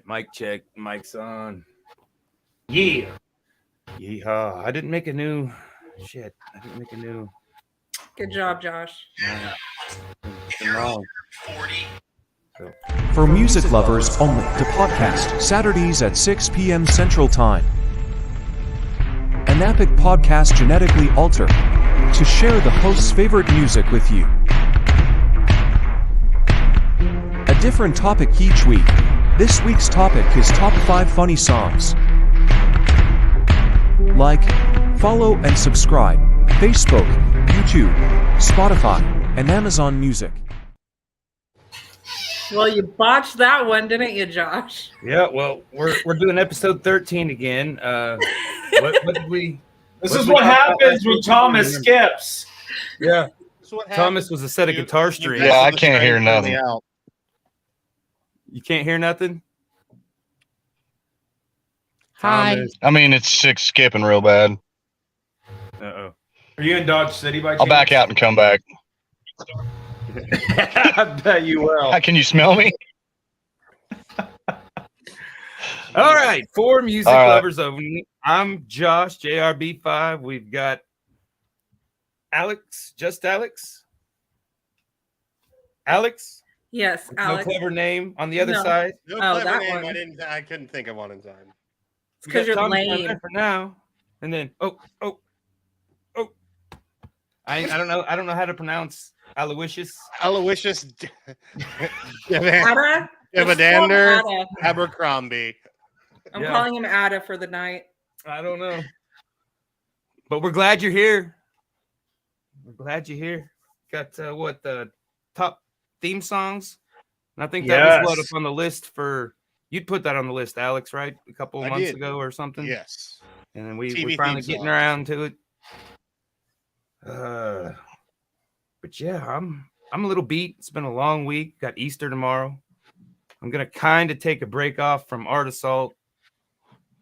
Mic check. Mic's on. Yeah. Yeehaw. I didn't make a new shit. I didn't make a new. Good job, Josh. Been wrong. For music lovers only, the podcast, Saturdays at 6 p.m. Central Time. An epic podcast genetically altered to share the host's favorite music with you. A different topic each week. This week's topic is top 5 funny songs. Like, follow and subscribe. Facebook, YouTube, Spotify, and Amazon Music. Well, you botched that one, didn't you, Josh? Yeah, well, we're doing episode 13 again. What did we? This is what happens when Thomas skips. Yeah, Thomas was a set of guitar strings. Yeah, I can't hear nothing. You can't hear nothing? Hi. Thomas. I mean, it's skipping real bad. Uh-oh. Are you in Dodge City by chance? I'll back out and come back. I bet you will. Can you smell me? All right, for music All right. lovers only. I'm Josh, JRB5. We've got Alex, just Alex. Alex? Yes, Alex. No clever name on the other No. side. No Oh, clever that name. one. I couldn't think of one in time. It's because We got you're Thomas on lame. there for now. And then I don't know how to pronounce Aloysius. Aloysius Ada? Dividander It's called Ada. Abercrombie. I'm Yeah. calling him Ada for the night. I don't know. But we're glad you're here. We're glad you're here. Got the top theme songs? And I think that was what up on the list for you'd put that on the list, Alex, right? A couple of I months did. ago or something. Yes. And then we're TV finally theme getting song. around to it. But yeah, I'm a little beat. It's been a long week. Got Easter tomorrow. I'm gonna kind of take a break off from Art Assault.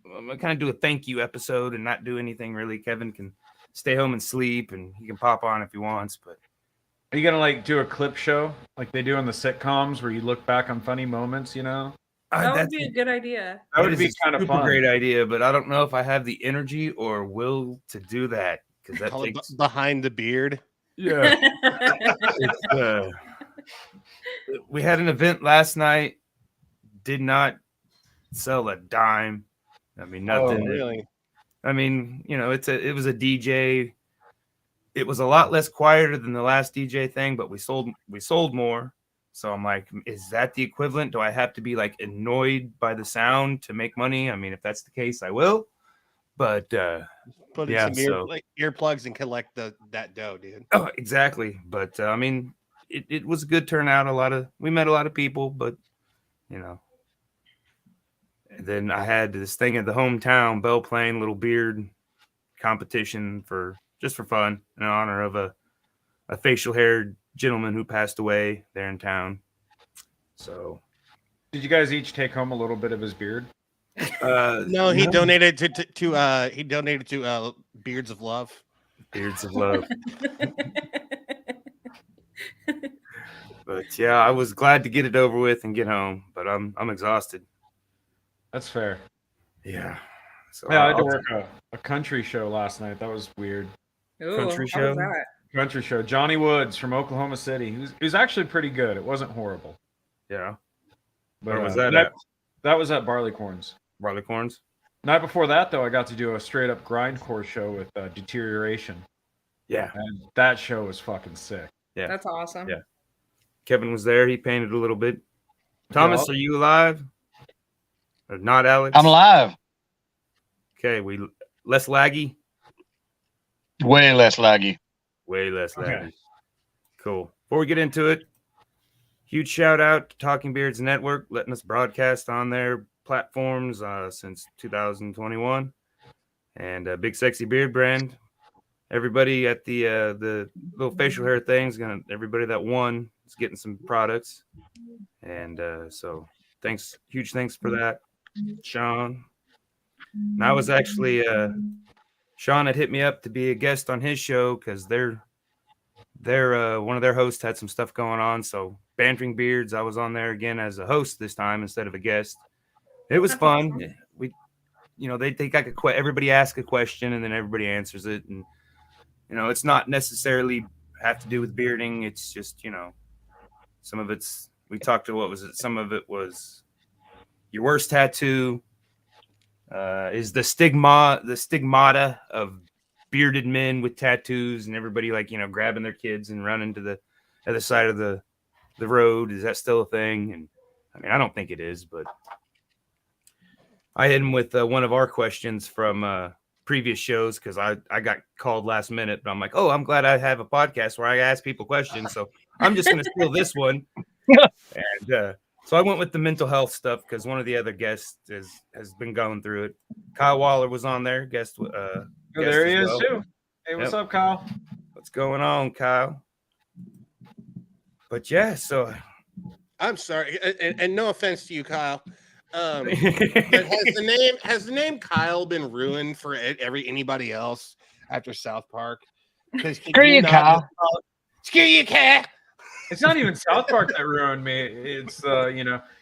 I'm gonna kind of do a thank you episode and not do anything really. Kevin can stay home and sleep, and he can pop on if he wants. But Are you gonna do a clip show like they do in the sitcoms where you look back on funny moments? You know, That would that's be a good idea. that would is be a kind of super fun. great idea. But I don't know if I have the energy or will to do that because that Call it takes. behind the beard. Yeah. It's, we had an event last night. Did not sell a dime. I mean, nothing. Oh, really? I mean, it was a DJ. It was a lot less quieter than the last DJ thing, but we sold more. So I'm like, is that the equivalent? Do I have to be like annoyed by the sound to make money? I mean, if that's the case, I will. But Put in Yeah, some earplugs and collect that dough, dude. oh, exactly. But I mean, it was a good turnout. We met a lot of people, but And then I had this thing at the hometown Bell Plain little beard competition for fun in honor of a facial haired gentleman who passed away there in town. So Did you guys each take home a little bit of his beard? No, he donated to Beards of Love. Beards of Love. But yeah, I was glad to get it over with and get home, but I'm exhausted. That's fair. Yeah. So Yeah, I had to work a country show last night. That was weird. Ooh, Country how was show? that? Country show. Johnny Woods from Oklahoma City. He was actually pretty good. It wasn't horrible. Yeah. But Where was that at? That was at Barleycorns. Barleycorns. Night before that, though, I got to do a straight up grindcore show with Deterioration. Yeah. And that show was fucking sick. Yeah. That's awesome. Yeah. Kevin was there. He painted a little bit. Thomas, Yeah. are you alive? Or not, Alex? I'm alive. Okay, less laggy. Way less laggy. Way less laggy. Okay. Cool. Before we get into it, huge shout out to Talking Beards Network, letting us broadcast on their platforms since 2021, and Big Sexy Beard Brand. Everybody at the little facial hair things, everybody that won is getting some products, and so huge thanks for that, Sean. And I was actually Sean had hit me up to be a guest on his show because they're one of their hosts had some stuff going on. So Bantering Beards, I was on there again as a host this time instead of a guest. It was That's fun. awesome. We, they got everybody ask a question and then everybody answers it, and it's not necessarily have to do with bearding. It's just some of it's we talked to what was it? Some of it was your worst tattoo. Is the stigmata of bearded men with tattoos and everybody grabbing their kids and running to the other side of the road. Is that still a thing? And I mean, I don't think it is, but I hit him with one of our questions from previous shows because I got called last minute, but I'm like, oh, I'm glad I have a podcast where I ask people questions. So I'm just going to steal this one. And so I went with the mental health stuff because one of the other guests has been going through it. Kyle Waller was on there. Guest there he as is well. too. Hey, what's up, Kyle? What's going on, Kyle? But yeah, so I'm sorry, and no offense to you, Kyle. But has the name Kyle been ruined for anybody else after South Park? Screw you, Kyle. Screw you, Kyle. It's not even South Park that ruined me. It's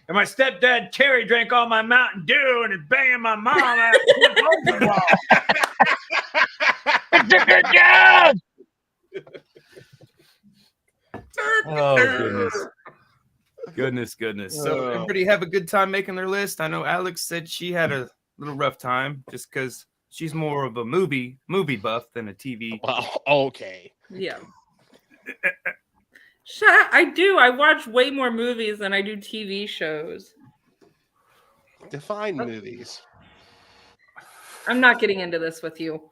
and my stepdad Terry drank all my Mountain Dew and is banging my mom out the wall. It's a good job. Oh goodness. So everybody have a good time making their list. I know Alex said she had a little rough time just because she's more of a movie buff than a TV. Well, okay. Yeah. I do. I watch way more movies than I do TV shows. Define movies. I'm not getting into this with you.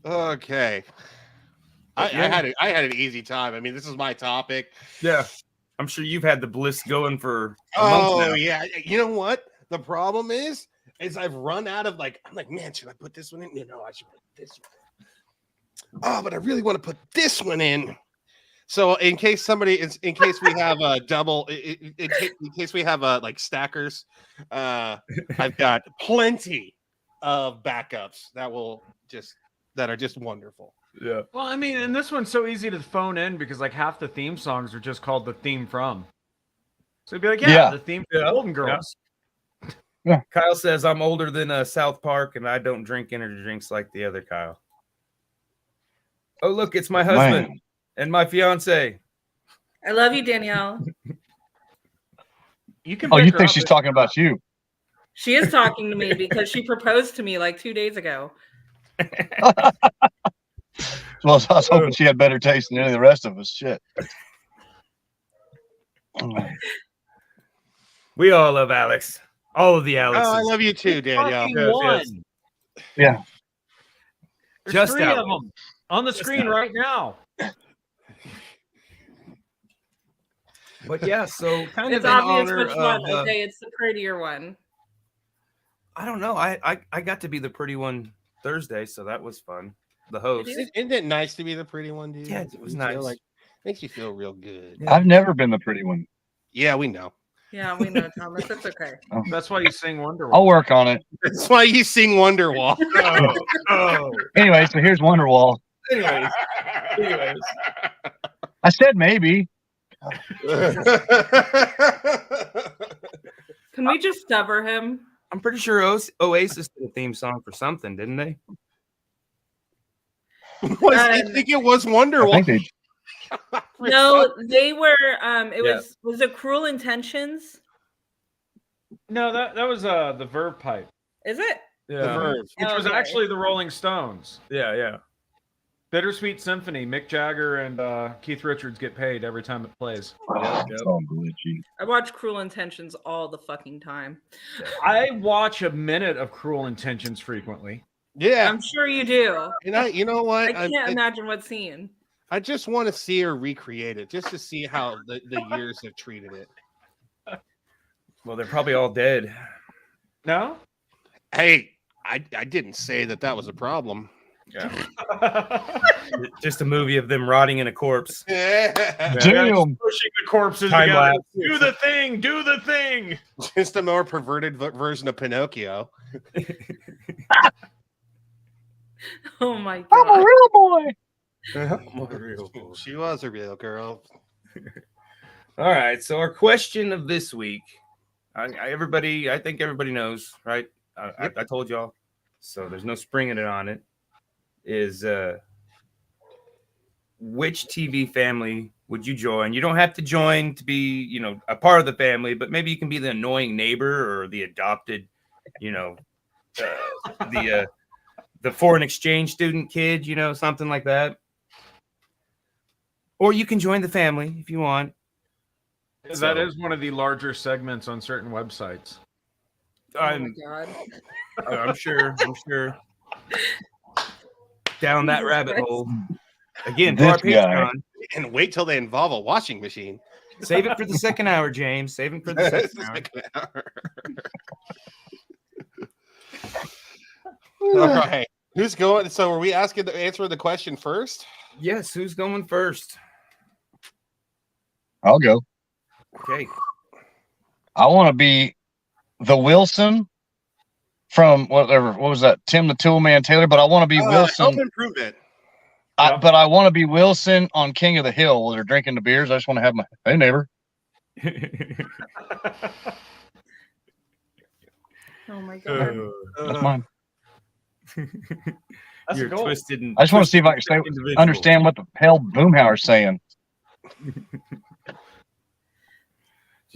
Okay. I had an easy time. I mean, this is my topic. Yeah. I'm sure you've had the bliss going for a month now. Yeah. You know what? The problem is I've run out of I'm like, man, should I put this one in? No, I should put this one in. Oh, but I really want to put this one in. So in case we have a double, in case we have stackers, I've got plenty of backups that are just wonderful. Yeah. Well, I mean, and this one's so easy to phone in because half the theme songs are just called the theme from. So it'd be like, the theme from Golden Girls. Yeah. Kyle says I'm older than South Park and I don't drink energy drinks like the other Kyle. Oh, look, it's my husband and my fiance. I love you, Danielle. You can. You think she's talking about you? She is talking to me because she proposed to me 2 days ago. Well, I was hoping she had better taste than any of the rest of us. Shit. We all love Alex. All of the Alexes. Oh, I love you too, Danielle. Yes. Yeah. There's Just 3 Alex. of them on the screen right now. But yeah, so kind It's of in obvious honor which one. of, Okay, it's the prettier one. I don't know. I got to be the pretty one Thursday, so that was fun. The host. Isn't it nice to be the pretty one, dude? Yeah, it was You nice. feel makes you feel real good. Yeah. I've never been the pretty one. Yeah, we know. Yeah, we know, Thomas. It's okay. That's why you sing Wonderwall. I'll work on it. That's why you sing Wonderwall. Oh. Anyway, so here's Wonderwall. Anyways. I said maybe. Can we just stubber him? I'm pretty sure Oasis did a theme song for something, didn't they? I think it was I Wonderwall. think they No, they were. Was it Cruel Intentions? No, that was the Verve pipe, Is it? The Verve. which was Okay. actually the Rolling Stones. Yeah. Bittersweet Symphony. Mick Jagger and Keith Richards get paid every time it plays. It's all glitchy. I watch Cruel Intentions all the fucking time. I watch a minute of Cruel Intentions frequently. Yeah. I'm sure you do. And you know what? I can't imagine what scene. I just want to see her recreate it, just to see how the years have treated it. Well, they're probably all dead. No? Hey, I didn't say that was a problem. Yeah. Just a movie of them rotting in a corpse. Damn. Pushing the corpses Time together. lapse. Do the thing. Do the thing. Just a more perverted version of Pinocchio. Oh my I'm a god. real boy. She was a real girl. All right. So our question of this week, I think everybody knows, right? I told y'all, so there's no springing it on it. Is which TV family would you join? You don't have to join to be, a part of the family, but maybe you can be the annoying neighbor or the adopted, the foreign exchange student kid, something like that. Or you can join the family if you want. That is one of the larger segments on certain websites. Oh my God. I'm sure. Down that rabbit hole. Again, for our Patreon. And wait till they involve a washing machine. Save it for the second hour, James. Save it for the second hour. All right. Who's going? So are we asking to answer the question first? Yes, who's going first? I'll go. Okay. I want to be the Wilson from what was that? Tim the Toolman Taylor, but I want to be Wilson. Home Improvement. But I want to be Wilson on King of the Hill while they're drinking the beers. I just want to have my hey neighbor. Oh my God. That's mine. That's You're a goal. twisted. And I just want to see if I can understand what the hell Boomhauer's saying.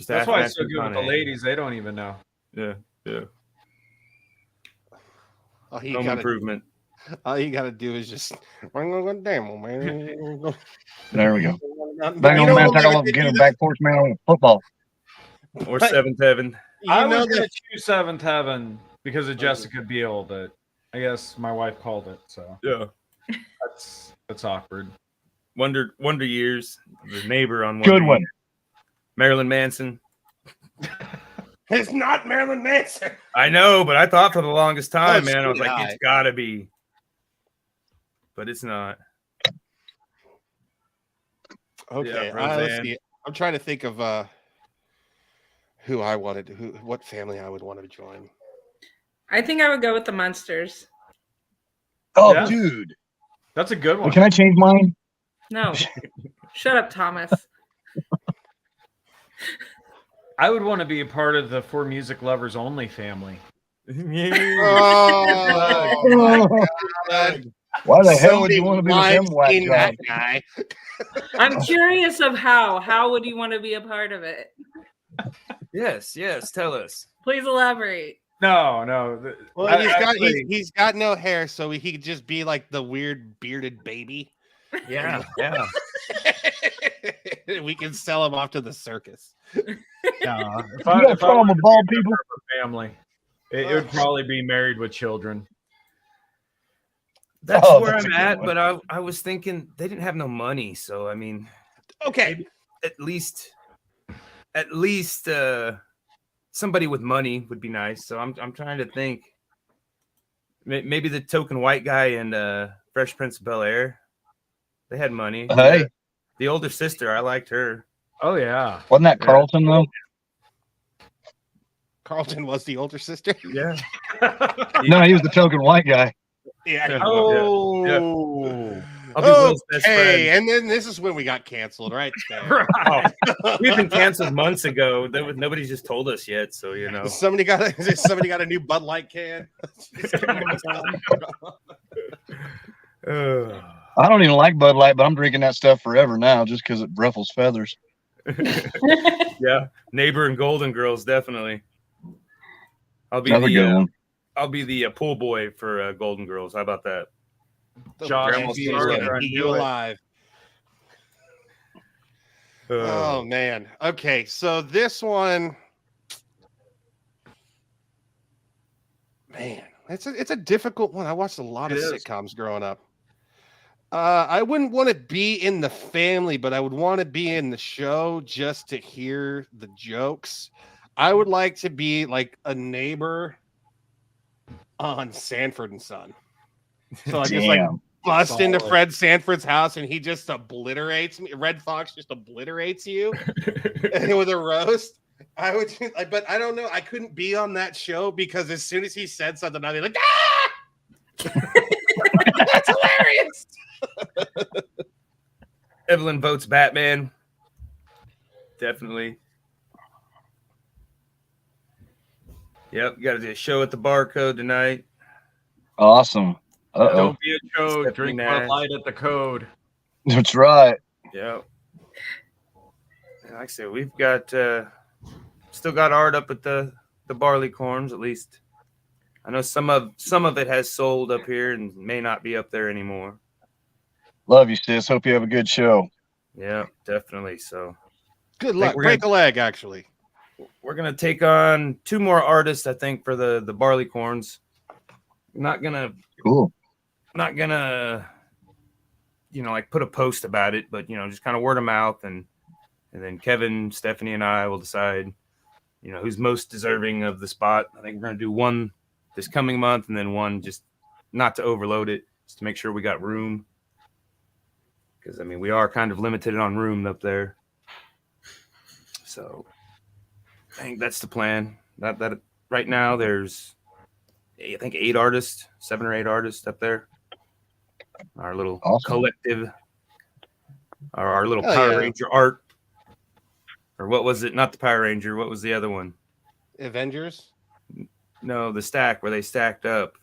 That's why it's so good with the ladies. They don't even know. Yeah. Home Improvement. All you got to do is just. Damn, man. There we go. Back on man, take off, get him back porch man on football. Or Seventh Heaven. I was going to choose Seventh Heaven because of Jessica Biel, but I guess my wife called it. So Yeah. That's awkward. Wonder Years. The neighbor on Good one. Marilyn Manson. It's not Marilyn Manson. I know, but I thought for the longest time, man, I was like, it's gotta be. But it's not. Okay, Yeah, let's see. I'm trying to think of what family I would want to join. I think I would go with the Munsters. Oh, Yeah. dude. That's a good one. Can I change mine? No. Shut up, Thomas. I would want to be a part of the For Music Lovers Only family. Oh, my God. Why the hell would you want to be with him, whack job? that guy? I'm curious of how. How would you want to be a part of it? Yes, tell us. Please elaborate. No. Well, he's got no hair, so he could just be like the weird bearded baby. Yeah. We can sell him off to the circus. No. If You got a problem with bald people? Family, it would probably be Married with Children. That's where that's I'm a good at, one. but I was thinking they didn't have no money, so I mean, Okay, at least somebody with money would be nice. So I'm trying to think. Maybe the token white guy in Fresh Prince of Bel-Air. They had money. Hey. The older sister, I liked her. Oh yeah. Wasn't that Carlton, though? Carlton was the older sister. Yeah. No, he was the token white guy. Yeah. Oh. I'll be Will's best friend. Okay, and then this is when we got canceled, right? Oh, we've been canceled months ago. Nobody's just told us yet, so you know. Somebody got a new Bud Light can. I don't even like Bud Light, but I'm drinking that stuff forever now just because it ruffles feathers. Yeah, Neighbor and Golden Girls, definitely. I'll be Another good one. I'll be the pool boy for Golden Girls. How about that? Josh, Grandma's be still alive. gonna keep you alive. Oh man. Okay, so this one, man, it's a difficult one. I watched a lot of sitcoms growing up. I wouldn't want to be in the family, but I would want to be in the show just to hear the jokes. I would like to be like a neighbor on Sanford and Son. So I just like bust into Fred Sanford's house and he just obliterates me. Red Fox just obliterates you and with a roast. I would, but I don't know. I couldn't be on that show because as soon as he said something, I'd be like, ah! That's hilarious. Evelyn votes Batman. Definitely. Yep, got to do a show at the Barcode tonight. Awesome. Uh-oh. Don't be a chode. Stephanie Drink Nash. Bud Light at the Code. That's right. Yep. And like I said, we've got still got art up at the barley corns. At least I know some of it has sold up here and may not be up there anymore. Love you, sis. Hope you have a good show. Yeah, definitely. So Good luck. we're Break a leg, actually. we're gonna take on 2 more artists, I think, for the barley corns. Not gonna, Cool. like put a post about it, but just kind of word of mouth, and then Kevin, Stephanie, and I will decide, who's most deserving of the spot. I think we're gonna do one this coming month, and then one just not to overload it, just to make sure we got room. Because we are kind of limited on room up there. So I think that's the plan. That right now there's, I think, 8 artists, 7 or 8 artists up there. Our little collective, our little Hell Power yeah. Ranger art, or what was it? Not the Power Ranger. What was the other one? Avengers. No, the stack where they stacked up.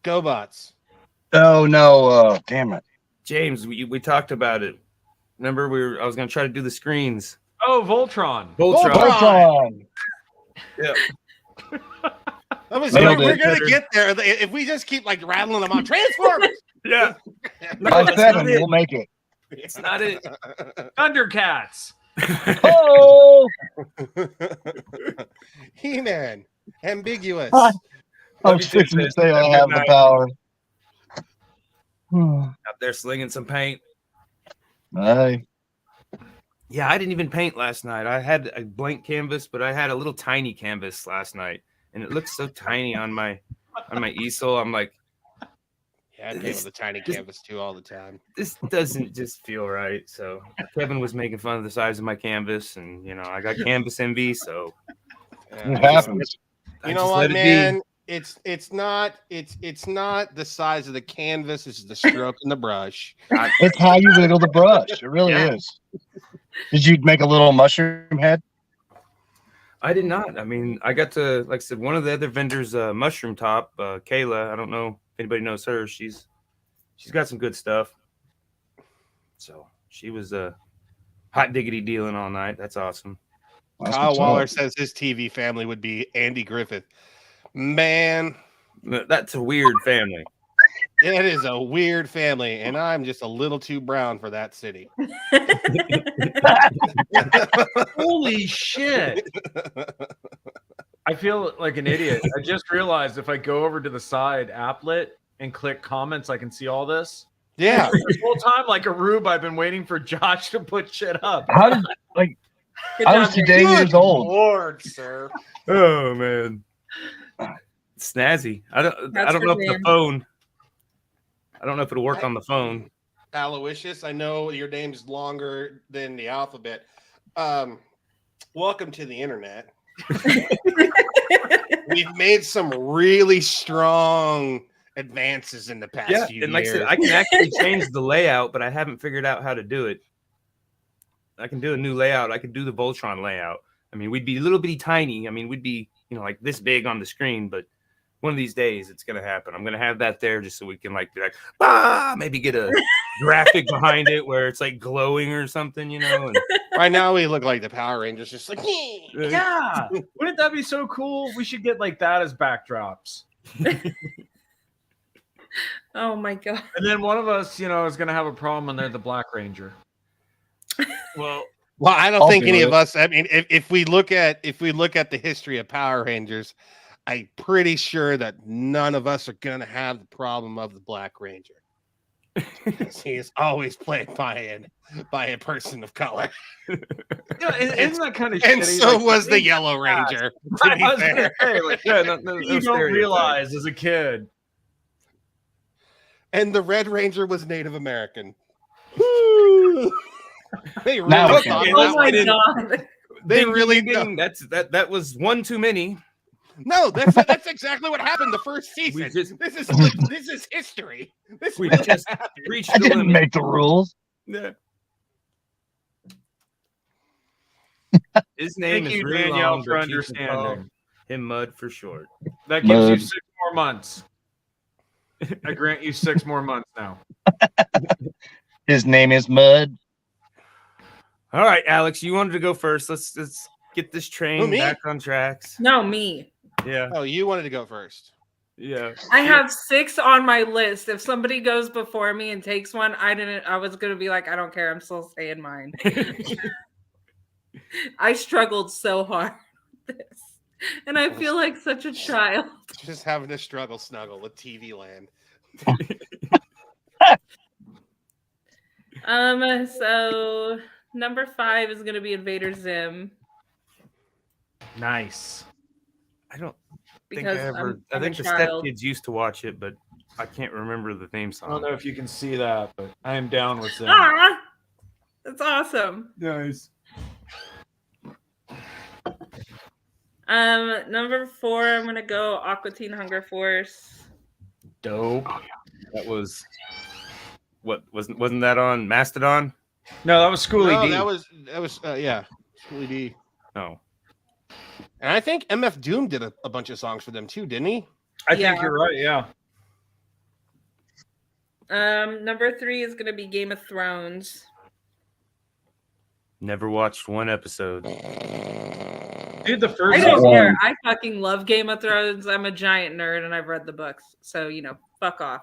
GoBots. Oh, no. Damn it. James, we talked about it. Remember, I was gonna try to do the screens. Oh, Voltron. Voltron. Yeah. Nailed We're it. going to get there. If we just keep like rattling them on Transformers. Yeah. By that's 7, not it. we'll make it. It's not it. Thundercats. Oh! He-Man. Ambiguous. I Love was you too, fixing to sis. say I Have a have good the night. power. Out there slinging some paint. Aye. Yeah, I didn't even paint last night. I had a blank canvas, but I had a little tiny canvas last night, and it looked so tiny on my easel. I'm like, Yeah, I paint with a tiny canvas too all the time. this doesn't just feel right. So Kevin was making fun of the size of my canvas, and I got canvas envy. So Yeah. It happens. I You know just what, let it be. man? It's not the size of the canvas. It's the stroke and the brush. It's how you wiggle the brush. It really Yeah. is. Did you make a little mushroom head? I did not. I got to, like I said, one of the other vendors, Mushroom Top, Kayla. I don't know if anybody knows her. She's got some good stuff. So she was hot diggity dealing all night. That's awesome. That's Kyle what's Waller up. says his TV family would be Andy Griffith. Man, That's a weird family. it is a weird family, and I'm just a little too brown for that city. Holy shit. I feel like an idiot. I just realized if I go over to the side applet and click comments, I can see all this. Yeah. This whole time, like a rube, I've been waiting for Josh to put shit up. How did Good I was job, today James. years old. Lord, sir. Oh man, snazzy. I don't That's know if her the name. phone. I don't know if it'll work on the phone. Aloysius, I know your name's longer than the alphabet. Welcome to the internet. We've made some really strong advances in the past Yeah, few and like I years. said, I can actually change the layout, but I haven't figured out how to do it. I can do a new layout. I could do the Voltron layout. We'd be a little bitty tiny. We'd be, like this big on the screen, but one of these days it's gonna happen. I'm gonna have that there just so we can be like, maybe get a graphic behind it where it's like glowing or something, And Right now, we look like the Power Rangers, just like, Yeah. Wouldn't that be so cool? We should get like that as backdrops. Oh my god. And then one of us, is going to have a problem when they're the Black Ranger. well, Well, I don't I'll think do any it. of us. If we look at the history of Power Rangers, I'm pretty sure that none of us are gonna have the problem of the Black Ranger. He is always played by a person of color, Isn't that kind of and shitty? so Like, was the Yellow Ranger. To I be was gonna fair. say, like, yeah, no you don't stereotype. realize as a kid. And the Red Ranger was Native American. They really Now we thought can- Oh that my one. god. They Ding, really ding, ding. That was one too many. No, that's exactly what happened the first season. just- This is history. This We really just happened. reached I the didn't limit. make the rules. Yeah. His name Thank is you, really Danielle, long, for but you can call understanding. him Mud for short. That gives you Mud. 6 more months. I grant you 6 more months now. His name is Mud. All right, Alex, you wanted to go first. Let's get this Who, train me? back on tracks. No, me. Yeah, Oh, you wanted to go first. yeah. I have 6 on my list. If somebody goes before me and takes one, I was gonna be like, I don't care. I'm still saying mine. I struggled so hard with this. And I feel like such a child. Just having to snuggle with TV land. So number 5 is gonna be Invader Zim. Nice. I don't think Because I ever. I I'm think a the child. stepkids used to watch it, but I can't remember the theme I don't song. know if you can see that, but I am down with them. Ah, that's awesome. Nice. Number 4, I'm gonna go Aqua Teen Hunger Force. Dope. That was what wasn't that on Mastodon? No, that was Schoolie No, D. that was yeah, Schoolie D. No. And I think MF Doom did a bunch of songs for them too, didn't he? I think Yeah. you're right. Yeah. Number 3 is gonna be Game of Thrones. Never watched one episode. Dude, the I first don't one. care. I fucking love Game of Thrones. I'm a giant nerd and I've read the books. So, fuck off.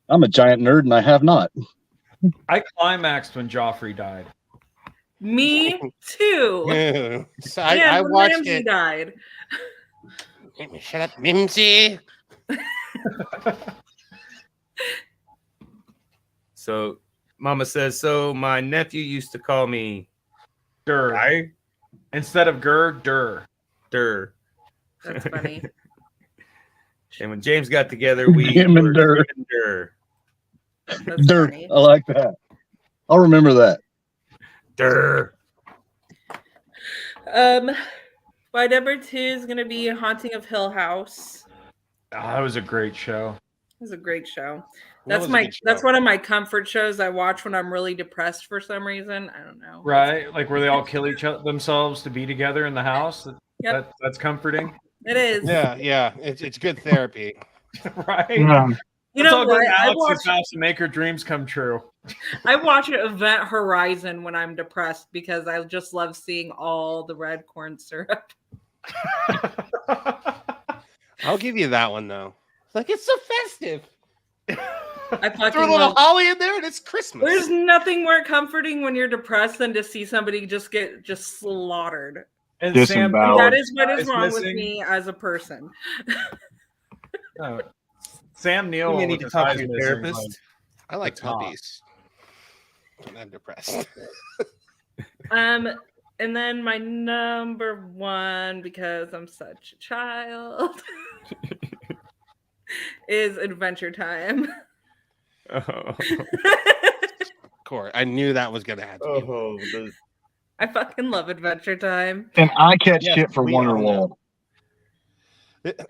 I'm a giant nerd and I have not. I climaxed when Joffrey died. Me too. So Yeah, I when watched Ramsay it. died. Shut up, Mimsy. So Mama says, so my nephew used to call me Dur. Guy Instead of Gur, Dur. Dur. That's funny. And when James got together, we Him and were Dur. Jim and Dur. That's Dirt. funny. I like that. I'll remember that. Dur. My number 2 is gonna be Haunting of Hill House. Oh, that was a great show. It was a great show. That That's was a my good show. that's one of my comfort shows I watch when I'm really depressed for some reason. I don't know. Right? Like where they all kill each other themselves to be together in the house. Yep. That's comforting. It is. Yeah. It's good therapy. Right? You Let's know all go what? to I Alex's watch house and make her dreams come true. I watch Event Horizon when I'm depressed because I just love seeing all the red corn syrup. I'll give you that one though. Like it's so festive. I Throw a fucking little love. holly in there and it's Christmas. There's nothing more comforting when you're depressed than to see somebody just get slaughtered. And Disemboweled. That is what is is wrong with missing. me as a person. Oh, Sam Neill. You may with need to his talk eyes to your missing, therapist. like, I like It's hot. puppies. When I'm depressed. And then my number 1, because I'm such a child, is Adventure Time. Oh, Court. I knew that was gonna happen. oh, I fucking love Adventure Time. And I catch Yes, shit for we all Wonderwall.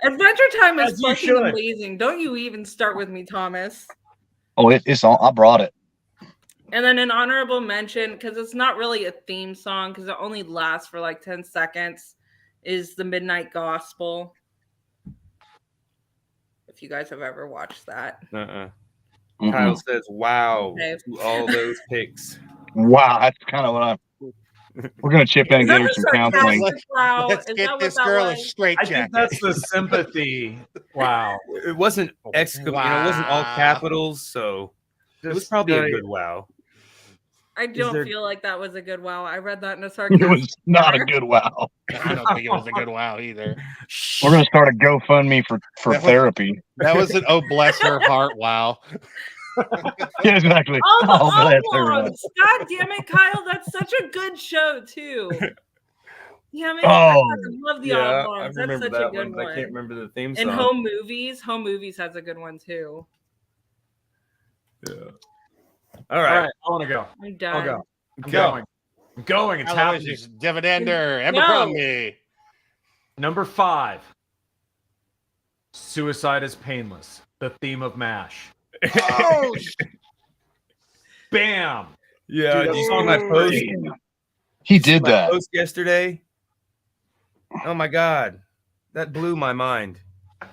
Adventure Time is As you fucking should. amazing. Don't you even start with me, Thomas. Oh, it's on. I brought it. And then an honorable mention, because it's not really a theme song, because it only lasts for like 10 seconds, is The Midnight Gospel. If you guys have ever watched that. uh-uh. Mm-mm. Kyle says, "Wow, Okay. to all those picks." Wow, that's kind of what I. We're gonna chip in and Is get that her a some counseling. sarcastic wow? Let's Is get that this what that girl a was? straight I jacket. think that's the sympathy. Wow. It wasn't it wasn't all Wow. capitals, so it was probably a good wow. I don't there- feel like that was a good wow. I read that in a It sarcastic was not a manner. good wow. I don't think it was a good wow either. We're gonna start a GoFundMe for That was- therapy. That was an oh bless her heart wow. Yeah, exactly. Oh, the Oh, bless her. Oblongs. God damn it, Kyle. That's such a good show, too. Damn it. Oh. I fucking love the Yeah, I Oblongs. That's remember such a that good one. one. I can't remember the theme And song. Home Movies has a good one, too. Yeah. All All right. right. I want to go. I'm done. I'll go. I'm Go. going. I'm going. It's Otherwise, happening. just dividender. No. Abercrombie. Number 5. Suicide is painless. The theme of MASH. Oh, Bam. Yeah, Dude, did you that see my song post? is He You see did my that. post yesterday. Oh my god, that blew my mind.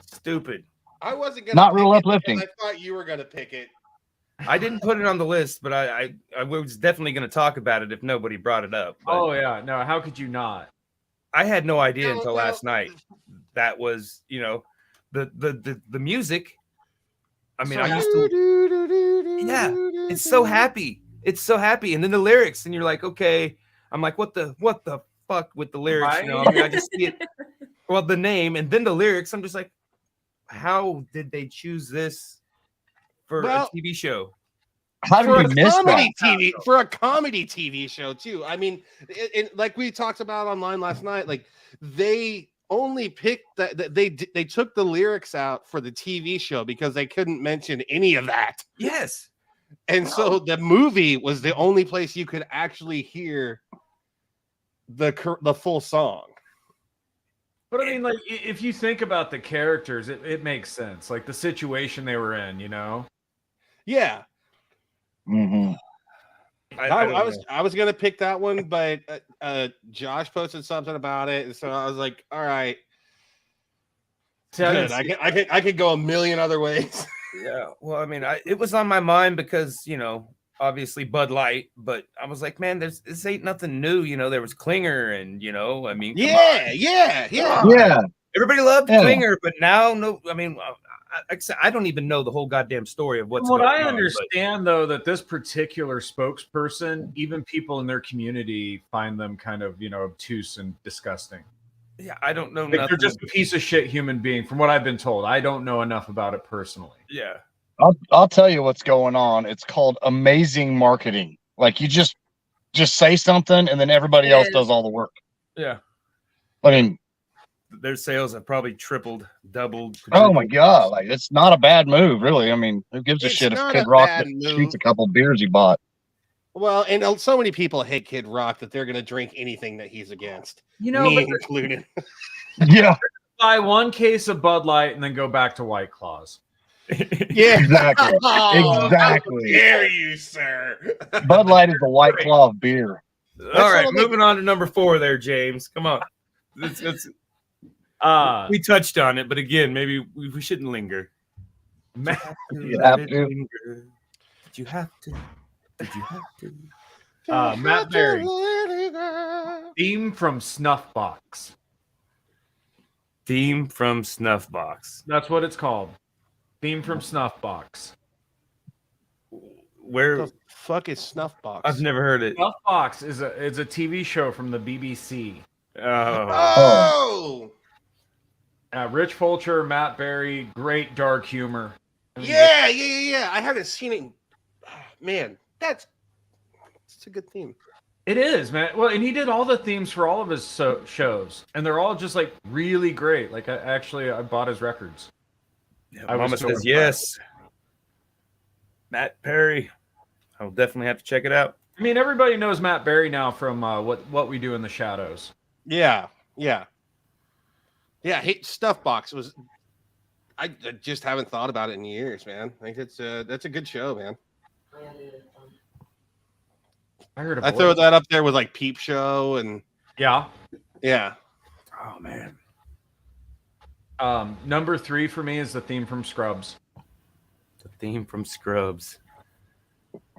Stupid. I wasn't gonna Not pick real it uplifting. because I thought you were gonna pick it. I didn't put it on the list, but I was definitely going to talk about it if nobody brought it up. But Oh yeah, no. How could you not? I had no idea No, until no. last night. That was, the music. I mean, So I used to. Yeah, it's so happy. It's so happy, and then the lyrics, and you're like, okay. I'm like, what the fuck with the lyrics? Right? I mean, I just see it. Well, the name and then the lyrics. I'm just like, how did they choose this for Well, a TV show? How for did a we miss that? comedy TV for a comedy TV show too. I mean, like we talked about online last night, like they only picked that they took the lyrics out for the TV show because they couldn't mention any of that. Yes. And so the movie was the only place you could actually hear the full song. But I mean, like, if you think about the characters, it makes sense. Like the situation they were in, you know. Yeah, Mhm. I was gonna pick that one, but Josh posted something about it, and so I was like, all right, See, I good. didn't I could go a million other ways. Yeah. Well, I mean, it was on my mind because, obviously Bud Light, but I was like, man, this ain't nothing new. There was Klinger and, I mean, come on. yeah. Yeah. Everybody loved Yeah. Klinger, but now, no, I mean, I don't even know the whole goddamn story of what's From what going I on, but- understand, though, that this particular spokesperson, even people in their community find them kind of, obtuse and disgusting. Yeah, I don't know Like nothing. they're just a piece of shit human being, from what I've been told. I don't know enough about it personally. Yeah. I'll tell you what's going on. It's called amazing marketing. Like you just say something and then everybody It else is. does all the work. Yeah. I mean, Their sales have probably tripled, doubled. oh my quadrupled. god, like it's not a bad move, really. I mean, who gives a It's shit if not Kid a Rock bad shoots move. a couple beers he bought? Well, and so many people hate Kid Rock that they're gonna drink anything that he's against, You know, me but included. Yeah, buy one case of Bud Light and then go back to White Claws. Yeah, exactly. Oh, Exactly. How dare you, sir? Bud Light is a White Claw of beer. All right, what I'm moving on to number 4 there, James. Come on. It's- we touched on it, but again, maybe we shouldn't linger. Ma- You Let have it to. linger. Did you have to? Did you have to? Matt Berry. Theme from Snuffbox. Theme from Snuffbox. That's what it's called. Theme from Snuffbox. Where The fuck is Snuffbox? I've never heard it. Snuffbox is a TV show from the BBC. Oh, Oh, Rich Fulcher, Matt Berry, great dark humor. I mean, yeah. I haven't seen it. Man, it's a good theme. It is, man. Well, and he did all the themes for all of his shows, and they're all just like really great. Like I bought his records. I was Mama so says impressed. yes. Matt Perry. I'll definitely have to check it out. I mean, everybody knows Matt Berry now from what we do in the shadows. Yeah. Stuffbox was. I just haven't thought about it in years, man. I think that's a good show, man. I heard. I throw that up there with like Peep Show and Yeah. Oh man. Number 3 for me is the theme from Scrubs. The theme from Scrubs.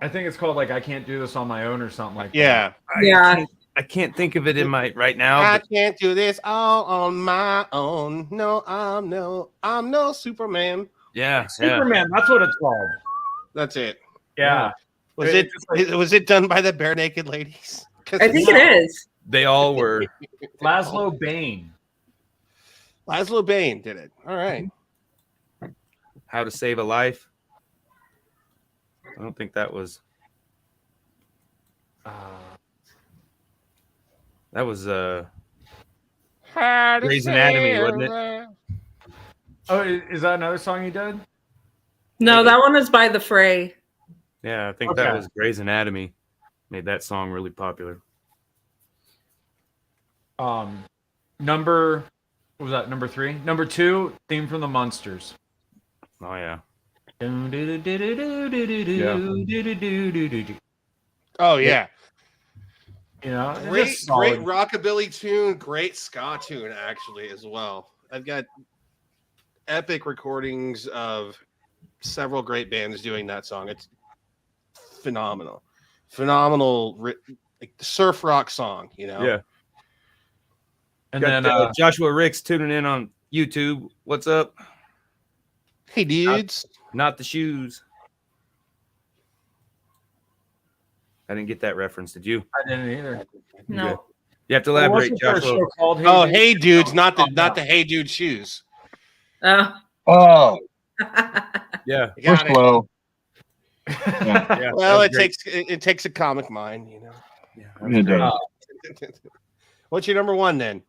I think it's called like I Can't Do This on My Own or something like yeah. Yeah. I can't think of it in my right now. I But can't do this all on my own. No, I'm no Superman. yeah, that. Superman, that's what it's called. That's it. Yeah. Was It's was it done by the Bare Naked Ladies? I think it is. they all were. Laszlo Bane. Laszlo Bane did it. All right. How to Save a Life. I don't think that was. That was Grey's Anatomy, wasn't it? Oh, is that another song he did? No, that one is by The Fray. Yeah, I think that Okay. was Grey's Anatomy. Made that song really popular. Number, what was that? Number 3? Number 2, theme from the Munsters. Oh yeah. Oh yeah. You know, Great just solid. rockabilly tune, great ska tune actually as well. I've got epic recordings of several great bands doing that song. It's phenomenal, like surf rock song. You know. Yeah. And Got, then Joshua Ricks tuning in on YouTube. What's up? Hey dudes. Not the shoes. I didn't get that reference. Did you? I didn't either. No. Okay. You have to elaborate, Wasn't there a Joshua. show called Oh, Dudes? hey dudes, not Calm down. the hey dude shoes. Oh. Oh, Yeah. You we're got it. slow. Yeah. Well, that was it takes a comic mind, you know. great. It Yeah, does. What's your number one then?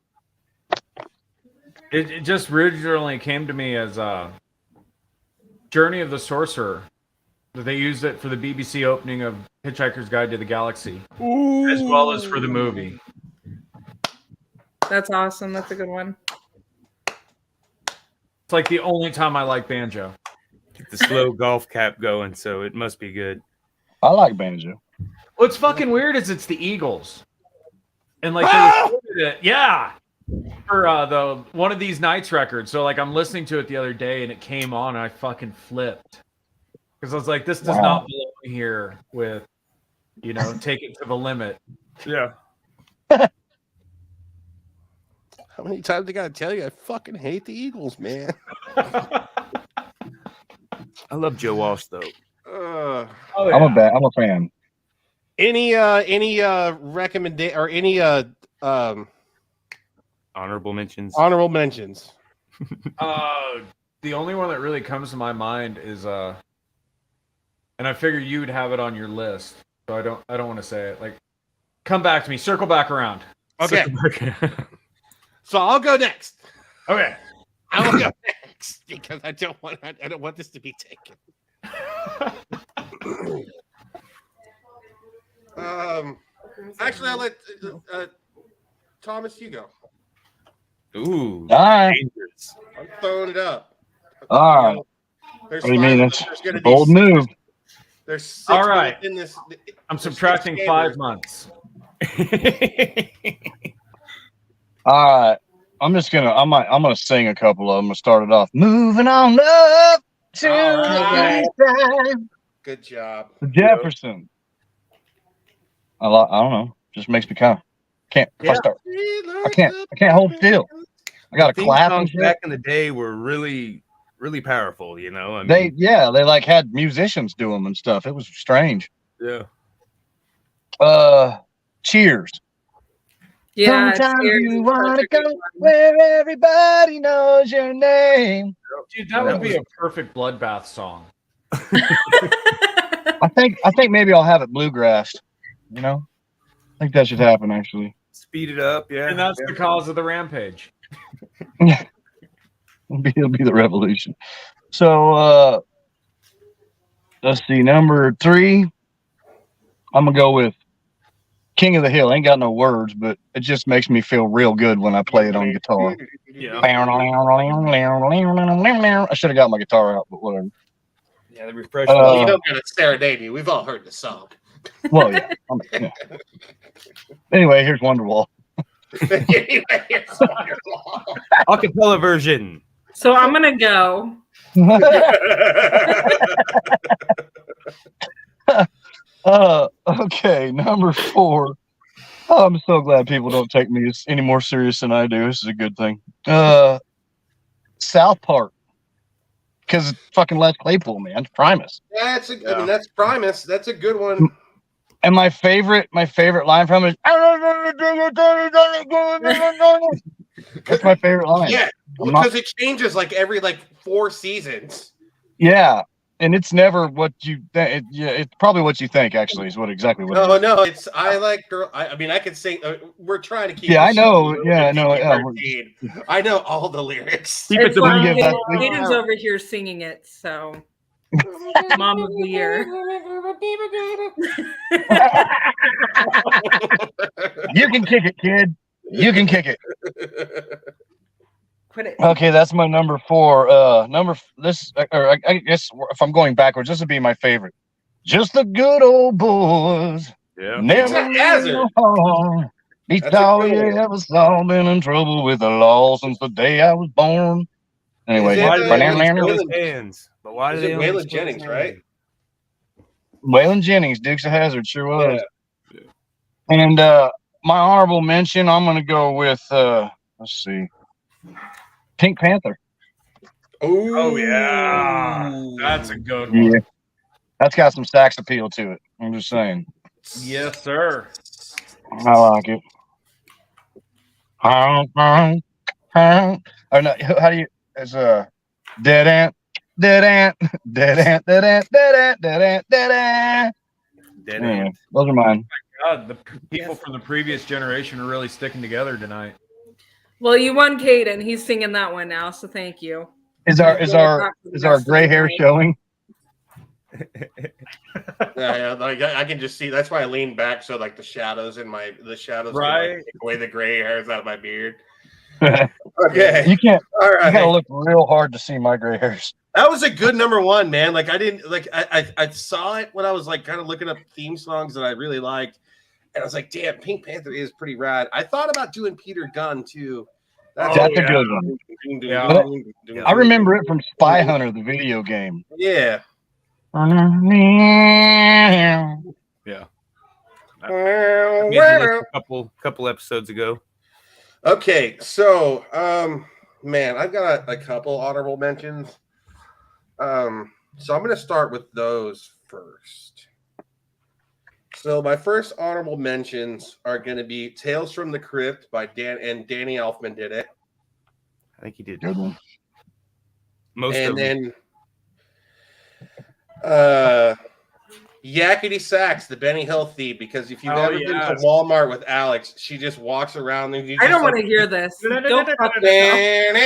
It just originally came to me as Journey of the Sorcerer. They used it for the BBC opening of Hitchhiker's Guide to the Galaxy, as well as for the movie. That's awesome. That's a good one. It's like the only time I like banjo. Keep the slow golf cap going, so it must be good. I like banjo. What's fucking weird is it's the Eagles, and like they recorded it, yeah, for the One of These Nights record. So like I'm listening to it the other day, and it came on, and I fucking flipped because I was like, this does not belong here with, you know, take it to the limit. Yeah. How many times I gotta tell you I fucking hate the Eagles, man? I love Joe Walsh though. Oh, I'm a fan. Any recommendation or any Honorable mentions. honorable mentions? The only one that really comes to my mind is and I figured you'd have it on your list, so I don't want to say it. Like, come back to me, circle back around. Okay, so I'll go next. Okay. I will go next because I don't want this to be taken. Actually, I'll let Thomas, you go. Ooh. All right. Dangerous. I'm throwing it up. All right. There's What do you mean? there's That's gonna a be bold move. There's 6 All right. in this. I'm subtracting 5 months. All right. I'm gonna sing a couple of them. I'm gonna start it off. Moving on up to All right. the side. Good job. Jefferson. I don't know. Just makes me kind of can't. If I start, I can't hold still. I got to Theme clap and songs shit. back in the day were really, really powerful. You know, I mean, They like had musicians do them and stuff. It was strange. yeah. Cheers. Yeah. Sometimes Cheers you is want to such a good go one. where everybody knows your name. Dude, that would be a perfect bloodbath song. I think maybe I'll have it bluegrassed. You know, I think that should happen actually. Speed it up, yeah. And that's the cause of the rampage. It'll be the revolution. So let's see. Number 3, I'm gonna go with King of the Hill. Ain't got no words, but it just makes me feel real good when I play it on guitar. Yeah. I should have got my guitar out, but whatever. Yeah, the refresh. You don't gotta serenade you. We've all heard the song. Well, yeah. Yeah. Anyway, here's Wonderwall. Anyway, it's wonderful. Acapella version. So I'm gonna go. Okay, number 4. Oh, I'm so glad people don't take me any more serious than I do. This is a good thing. South Park. Because it's fucking Les Claypool, man. Primus. I mean, that's Primus. That's a good one. And my favorite line from it is that's my favorite line. Yeah, because it changes like every 4 seasons. Yeah. And it's never what you think. It's probably what you think, actually, is exactly what it is. No, it's I like girl. I mean, I could sing. We're trying to keep. Yeah, this I know. show Yeah, I know. PG-13. I know all the lyrics. Keep it It's to fine. get back- Aiden's over here singing it, so Mom of the Year. You can kick it, kid. You can kick it. Quit it. Okay, that's my number 4. I guess if I'm going backwards, this would be my favorite. Just the good old boys Yeah. Never Dukes of Hazzard. no harm. Each That's a all good you one. ever saw, been in trouble with the law since the day I was born. Anyway, Is it, Why do they it's only show his Waylon- hands? But why do Is they it only Waylon show his Jennings, hands? right? Waylon Jennings, Dukes of Hazzard, sure was. Yeah. And my honorable mention, I'm going to go with, let's see, Pink Panther. Oh, yeah. That's a good one. Yeah, that's got some sax appeal to it. I'm just saying. Yes, sir. I like it. Or no, how do you? It's a dead ant, dead ant, dead ant, dead ant, dead ant, dead ant, dead ant. Dead Yeah, end. those are mine. God, the people from the previous generation are really sticking together tonight. Well, you won Caden. He's singing that one now, so thank you. Is our gray hair showing? Yeah, like I can just see. That's why I lean back so like the shadows can, like, Right. take away the gray hairs out of my beard. Okay, You can't. all You right. gotta look real hard to see my gray hairs. That was a good number one, man. Like I didn't like I saw it when I was like kind of looking up theme songs that I really liked, and I was like, damn, Pink Panther is pretty rad. I thought about doing Peter Gunn too. That's a good one. Yeah. I remember it from Spy Hunter, the video game. Yeah. I made the list a couple episodes ago. Okay, so man, I've got a couple honorable mentions. So I'm gonna start with those first. So my first honorable mentions are gonna be Tales from the Crypt by Danny Elfman did it. I think he did. Good one. Most And of them. then Yakety Sax, the Benny Hill theme, because if you've ever been to Walmart with Alex, she just walks around and I don't want to hear this. Don't fuck this up.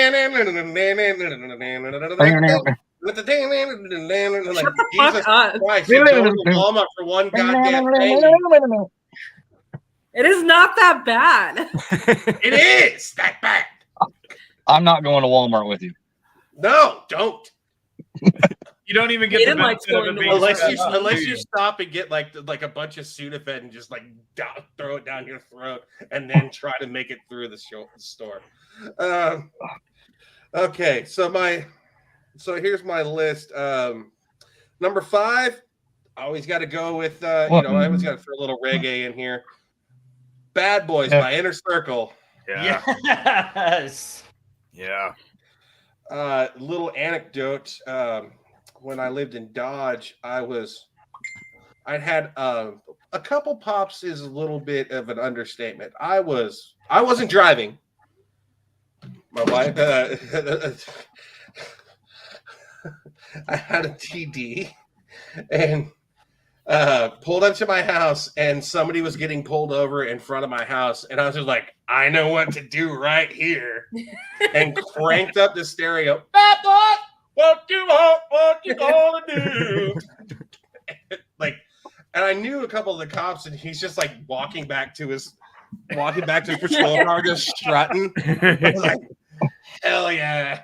Like, Shut the Jesus fuck up. Christ, you go to Walmart for one goddamn thing. It is not that bad. It is that bad. I'm not going to Walmart with you. No, don't. You don't even get They the didn't like benefit of it going to being Walmart. set up, Unless do you stop and get like a bunch of Sudafed and just like throw it down your throat and then try to make it through the store. Okay, so here's my list. Number 5, I always got to go with I always got to throw a little reggae in here. Bad Boys by Inner Circle. Yeah. Yes. Yeah. Little anecdote. When I lived in Dodge, I'd had a couple pops is a little bit of an understatement. I wasn't driving. My wife, I had a TD and pulled up to my house, and somebody was getting pulled over in front of my house, and I was just like, I know what to do right here, and cranked up the stereo. Bad boy, what you want? What you gonna do? And I knew a couple of the cops, and he's just like walking back to his patrol car, just strutting. I was like, hell yeah!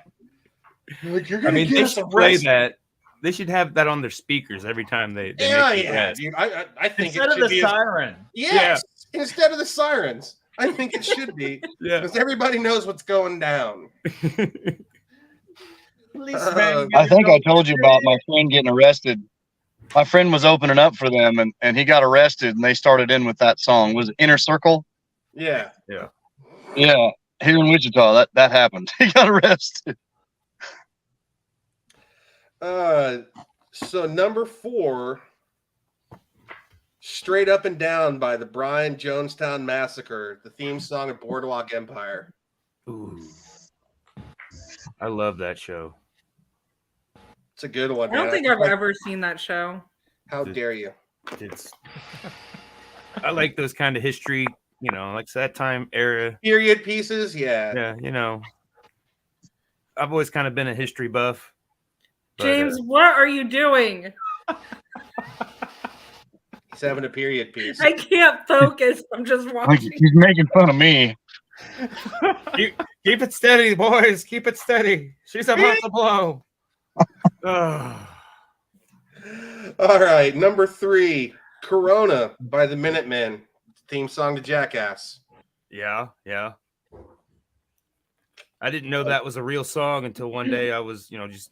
Like, you're gonna I mean, get they us should play arrested. that. They should have that on their speakers every time they Yeah, make the yeah, arrest. dude. I think Instead it of should the be siren. yes, instead of the sirens. I think it should be Yeah. because everybody knows what's going down. I think I told you about my friend getting arrested. My friend was opening up for them, and he got arrested, and they started in with that song. Was it Inner Circle? Yeah. Yeah, here in Wichita, that happened. He got arrested. So number 4, Straight Up and Down by the Brian Jonestown Massacre, the theme song of Boardwalk Empire. Ooh. I love that show. It's a good one. I don't man. think I've ever seen that show. How dare you? I like those kind of history, like that time era. Period pieces, yeah. Yeah, I've always kind of been a history buff. But, James, what are you doing? He's having a period piece. I can't focus. I'm just watching. He's making fun of me. keep it steady, boys. Keep it steady. She's about to blow. All right, number 3, Corona by the Minutemen, theme song to Jackass. Yeah. I didn't know that was a real song until one day I was, just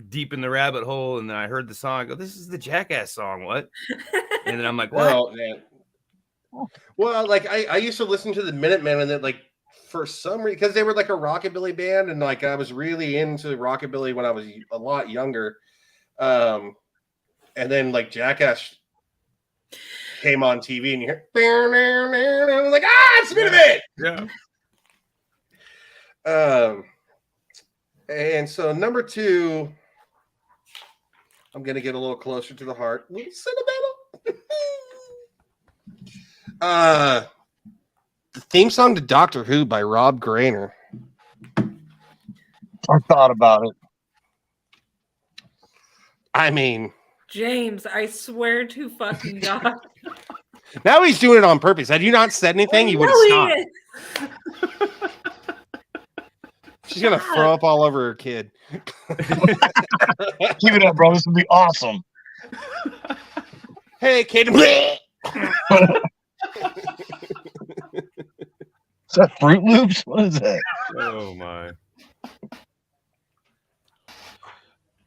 deep in the rabbit hole, and then I heard the song. I go, "This is the Jackass song, what?" And then I'm like, "What?" Oh man. Well, like I used to listen to the Minutemen, and then like for some reason, because they were like a rockabilly band, and like I was really into rockabilly when I was a lot younger. And then like Jackass came on TV, and you hear, I was like, it's Minutemen. Yeah. And so number 2, I'm gonna get a little closer to the heart. A little sentimental. The theme song to Doctor Who by Rob Grainer. I thought about it. I mean, James, I swear to fucking God. now he's doing it on purpose. Had you not said anything, he would have stopped. She's gonna throw up all over her kid. Keep it up, bro. This would be awesome. Hey, kid. Is that Fruit Loops? What is that? Oh my.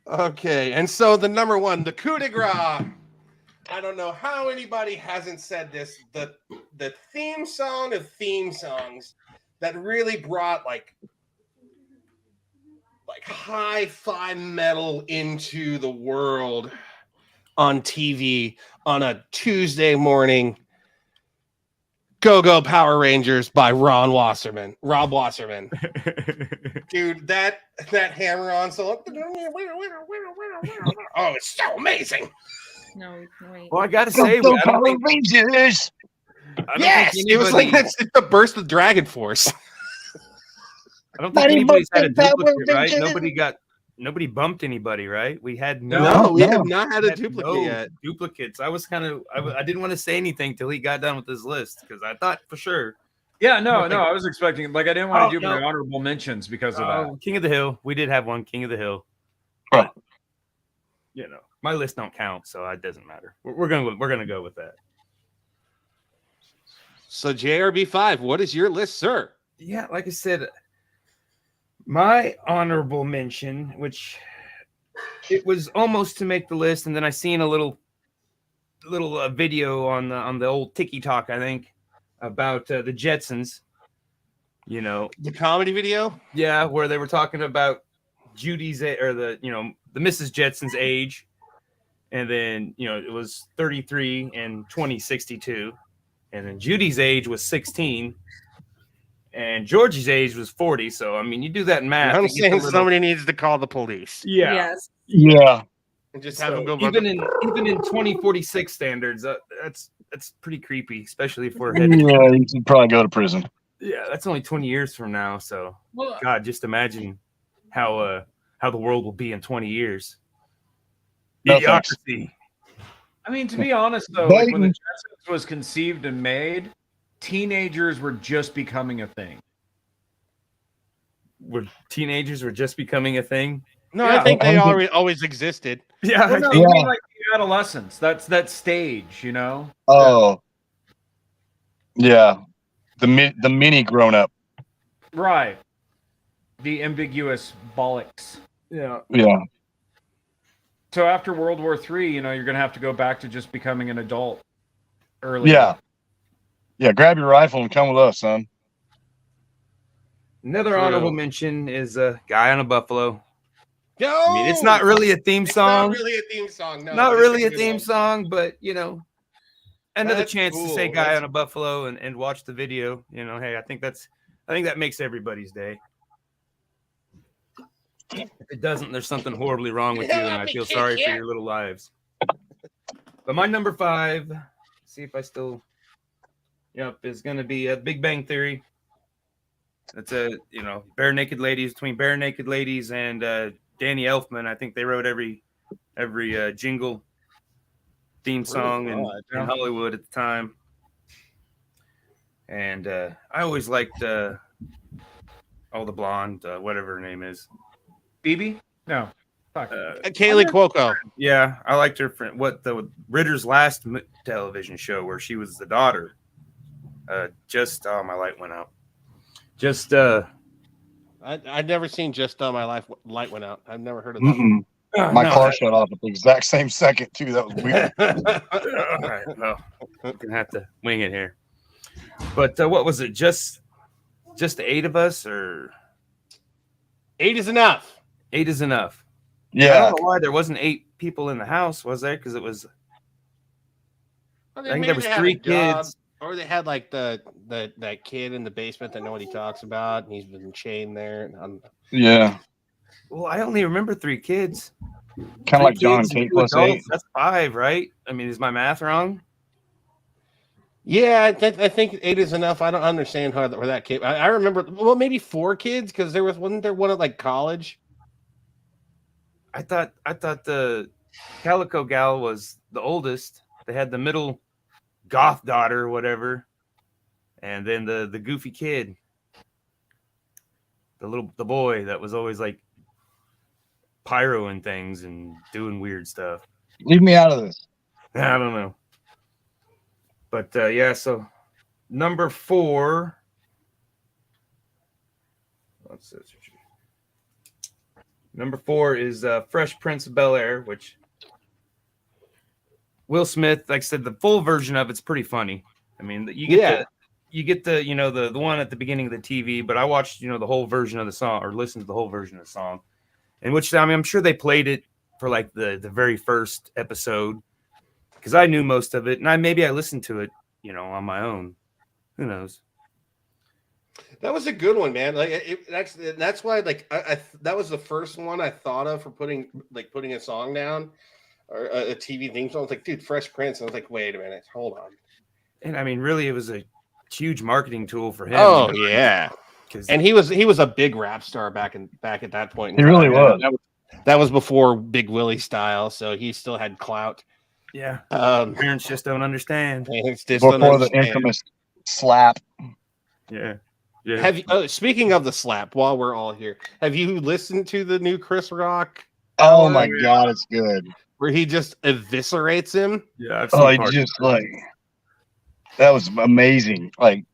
Okay, and so the number 1, the coup de grace. I don't know how anybody hasn't said this. The theme song of theme songs that really brought like hi-fi metal into the world on TV on a Tuesday morning. Go Go Power Rangers by Rob Wasserman. Dude, that hammer-on solo. Oh, it's so amazing. No, wait. Well, I gotta say, Go I don't Power think, Rangers! I don't Yes, think it was like anybody- it's the burst of Dragon Force. I don't think Mighty anybody's had a Morphin Power duplicate, right? Rangers. Nobody bumped anybody, right? We had No, we no. have not had a had duplicate no yet. duplicates. I was I didn't want to say anything till he got done with his list because I thought for sure. Yeah, no, I was expecting, like, I didn't want to do my no. honorable mentions because of that. King of the Hill. We did have one King of the Hill. Right. My list don't count, so it doesn't matter. We're gonna go with that. So JRB5, what is your list, sir? Yeah, like I said, my honorable mention, which it was almost to make the list, and then I seen a little video on the old Tiki Talk, I think, about the Jetsons. The comedy video? Yeah, where they were talking about Judy's or the Mrs. Jetson's age, and then it was 33 and 2062, and then Judy's age was 16. And Georgie's age was 40, so I mean, you do that in math. I'm saying somebody needs to call the police. Yeah, Yes. Yeah. And just have them go. Even in 2046 standards, that's pretty creepy, especially if we're headed. Yeah, you should probably go to prison. Yeah, that's only 20 years from now. So, Well, God, just imagine how the world will be in 20 years. No thanks. Idiocracy. I mean, to be honest, though, like, when the Jetsons was conceived and made, teenagers were just becoming a thing. Teenagers were just becoming a thing. No, Yeah. I think they always existed. Yeah, Well, no, I mean, like the adolescence. That's that stage, Oh. Yeah. The mini grown up. Right. The ambiguous bollocks. yeah. Yeah. So after World War III, you're going to have to go back to just becoming an adult early. Yeah. Yeah, grab your rifle and come with us, son. Another True. honorable mention is a Guy on a Buffalo. Yo, I mean, it's not really a theme song. Not really a theme song. No, Not but really a it's good theme one. song, but another That's chance to say cool. Guy That's- on a Buffalo and watch the video. Hey, I think that makes everybody's day. If it doesn't, there's something horribly wrong with you, and I feel sorry for your little lives. But my number 5, see if I still, is going to be a Big Bang Theory. It's Bare Naked Ladies, between Bare Naked Ladies and Danny Elfman. I think they wrote every jingle theme song in Hollywood at the time. And I always liked the blonde, whatever her name is. Phoebe? No. Kaylee Cuoco. Yeah, I liked her for what the Ritter's last television show where she was the daughter. My light went out. I'd never seen Just My Light Went Out. I've never heard of that. My car shut off at the exact same second too. That was weird. All right, well, we're gonna have to wing it here. But what was it? Just the 8 of us, or 8 is enough. 8 is enough. I Yeah. don't know why there wasn't 8 people in the house, was there? Because it was. I think there was 3 kids. Or they had like that kid in the basement that nobody talks about, and he's been chained there. Yeah. Well, I only remember 3 kids. Kind of like 3 John kids and Kate 2 plus adults, 8. That's 5, right? I mean, is my math wrong? Yeah, I think 8 is enough. I don't understand where that came. I remember, well, maybe 4 kids because wasn't there one at like college? I thought the Calico gal was the oldest. They had the middle goth daughter or whatever, and then the goofy kid, the boy that was always like pyroing things and doing weird stuff. Leave me out of this. I don't know. But yeah, so number 4. What's this? Number 4 is Fresh Prince of Bel-Air, which Will Smith, like I said, the full version of it's pretty funny. I mean, you get the one at the beginning of the TV, but I watched the whole version of the song, or listened to the whole version of the song, in which I'm sure they played it for like the very first episode because I knew most of it, and maybe I listened to it on my own. Who knows? That was a good one, man. Like that's why that was the first one I thought of for putting a song down or a TV theme song. I was like, dude, Fresh Prince. And I was like, wait a minute, hold on. And I mean, really, it was a huge marketing tool for him. Oh yeah, and he was a big rap star back at that point. He really was. That was before Big Willie style, so he still had clout. Yeah, parents just don't understand. Before the infamous slap. Yeah. Yeah. Have you? Speaking of the slap, while we're all here, have you listened to the new Chris Rock? Oh my God, it's good. Where he just eviscerates him. Yeah. He just that was amazing. Like,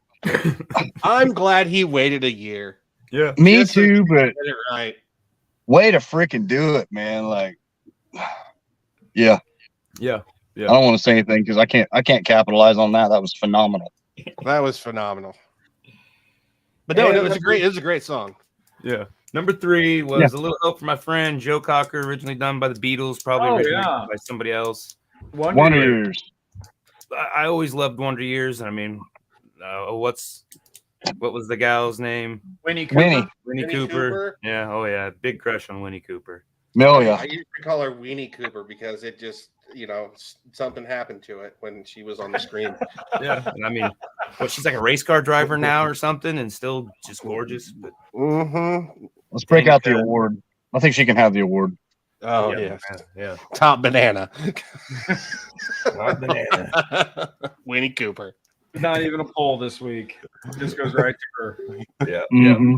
I'm glad he waited a year. Yeah. Me too, but get it right. Way to freaking do it, man. Like, yeah. Yeah. I don't want to say anything because I can't capitalize on that. That was phenomenal. That was phenomenal. But no, it was a great song. Yeah. Number 3 was A Little Help from My Friend, Joe Cocker, originally done by the Beatles, probably originally by somebody else. Wonder Years. I always loved Wonder Years. And I mean, what was the gal's name? Winnie Cooper. Winnie Cooper. Yeah. Oh yeah. Big crush on Winnie Cooper. Melia. I used to call her Weenie Cooper because it just, something happened to it when she was on the screen. Yeah. And I mean, she's like a race car driver now or something and still just gorgeous. But let's break out the award. I think she can have the award. Oh, yeah. Top banana. Top banana. Winnie Cooper. Not even a poll this week. It just goes right to her. Yeah. Mm-hmm.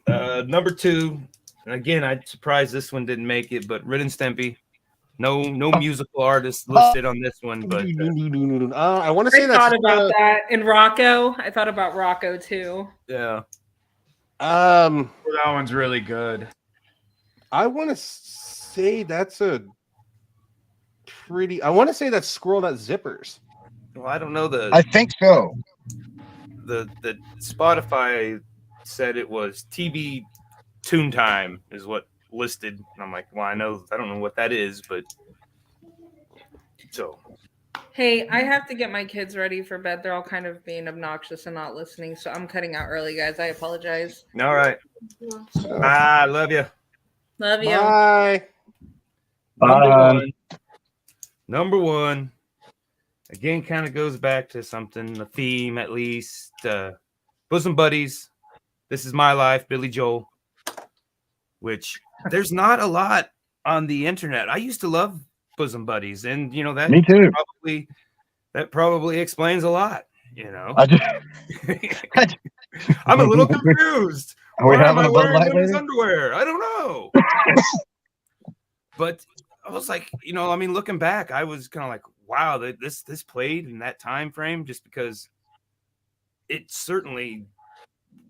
Yeah. Number 2, and again, I'm surprised this one didn't make it, but Red and Stimpy. No musical artist listed on this one, but I want to say I thought about that. And Rocco, I thought about Rocco too. Yeah. That one's really good. I want to say that's I want to say that's Squirrel Nut Zippers. Well, I don't know I think so. The Spotify said it was TV Tune Time is what listed, and I'm like, well, I don't know what that is, but so Hey, I have to get my kids ready for bed. They're all kind of being obnoxious and not listening, so I'm cutting out early, guys. I apologize. all right. Bye. Love you. Love you. Bye. Number one, again, kind of goes back to something, a theme at least. Bosom Buddies, This Is My Life, Billy Joel, which there's not a lot on the internet. I used to love Bosom Buddies, and that me too. That probably explains a lot. I'm a little confused. Are we Why am having I a Bud wearing Light women's later? underwear? I don't know. But I was like, I mean, looking back, I was kind of like, wow, this played in that time frame, just because it certainly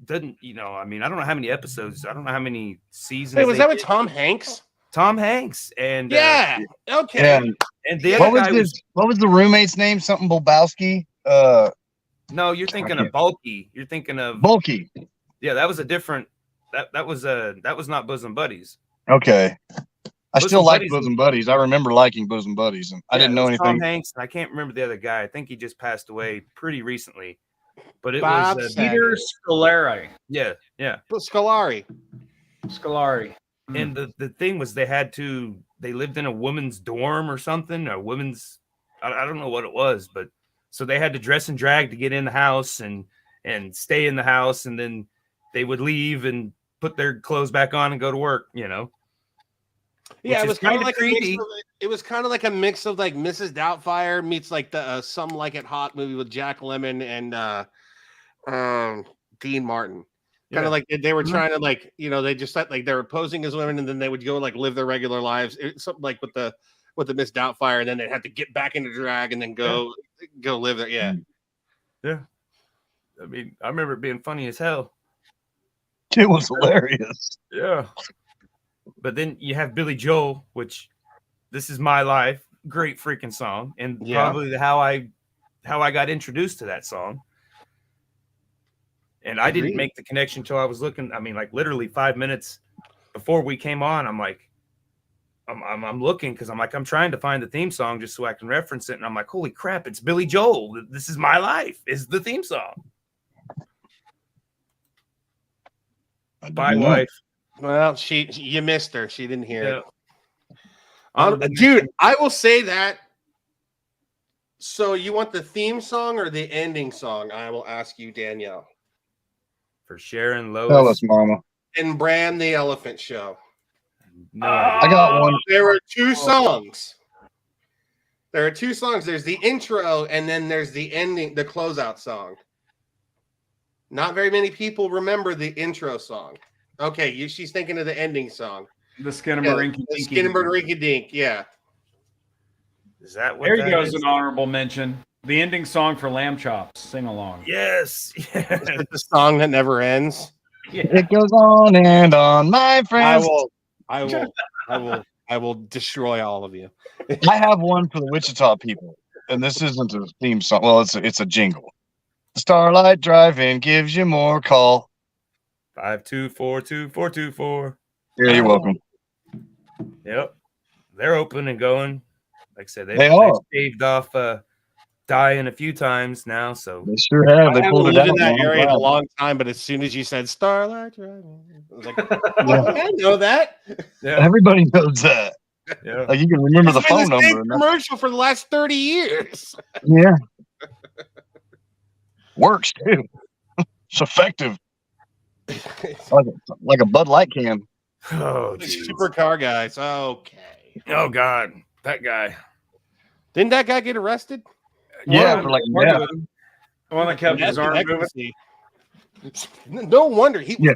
doesn't, I mean, I don't know how many episodes, I don't know how many seasons. Wait, was they that with did. Tom Hanks? Tom Hanks and Yeah. Okay. Yeah. and the What other was guy what was the roommate's name? Something Bobowski? no, you're thinking of Bulky. You're thinking of Bulky. Yeah, that was a different. That was not Bosom Buddies. Okay. I Bosom still like Buddies- Bosom Buddies. I remember liking Bosom Buddies, and I Yeah, didn't know it was Tom anything. Hanks. And I can't remember the other guy. I think he just passed away pretty recently. But it Bob was Peter Scolari. yeah. Scolari. And the thing was, they lived in a woman's dorm or something, a women's, I don't know what it was, but so they had to dress and drag to get in the house and stay in the house, and then they would leave and put their clothes back on and go to work, Yeah, Which it is was kind of kinda like creepy. it was kind of like a mix of like Mrs. Doubtfire meets like the Some Like It Hot movie with Jack Lemmon and Dean Martin. Kind Yeah. of like they were trying to like they just like they were posing as women and then they would go like live their regular lives. Something like with the Miss Doubtfire, and then they'd have to get back into drag and then go live there. Yeah. Yeah. I mean, I remember it being funny as hell. It was hilarious. Yeah. But then you have Billy Joel, which This Is My Life, great freaking song, and probably how I got introduced to that song. And I didn't make the connection until I was looking. I mean, like literally 5 minutes before we came on, I'm like, I'm looking because I'm like, I'm trying to find the theme song just so I can reference it. And I'm like, holy crap, it's Billy Joel. This Is My Life is the theme song. Bye, wife. Well, you missed her. She didn't hear Yeah. it. Dude, I will say that. So you want the theme song or the ending song? I will ask you, Danielle. For Sharon, Lois, Tell us, Mama. And Bram the Elephant Show. no, I got one. There were two songs. There's the intro, and then there's the ending, the closeout song. Not very many people remember the intro song. Okay, she's thinking of the ending song. The Skinnamarink Dink, yeah. Is that what There that goes is? an honorable mention. The ending song for Lamb Chops. Sing along. Yes. It's the song that never ends. It goes on and on, my friends. I will destroy all of you. I have one for the Wichita people, and this isn't a theme song. Well, it's a jingle. Starlight Drive-In gives you more call. 5242424. Yeah, you're welcome. Yep. They're open and going. Like I said, They are. they've staved off dying a few times now. So They sure have. They I pulled haven't it lived out. in that area in a Wow. long time, but as soon as you said Starlight Drive-In, I was like, oh, I know that. yeah, Everybody knows that. yeah. Like you can remember the It's been phone the same number. commercial for the last 30 years. Yeah. Works too. It's effective. Like a Bud Light can. Oh, geez. Supercar guys. Okay. Oh God, that guy. Didn't that guy get arrested? Yeah, for like yeah. The one that kept his arm moving. Ecstasy. No wonder he. Yeah.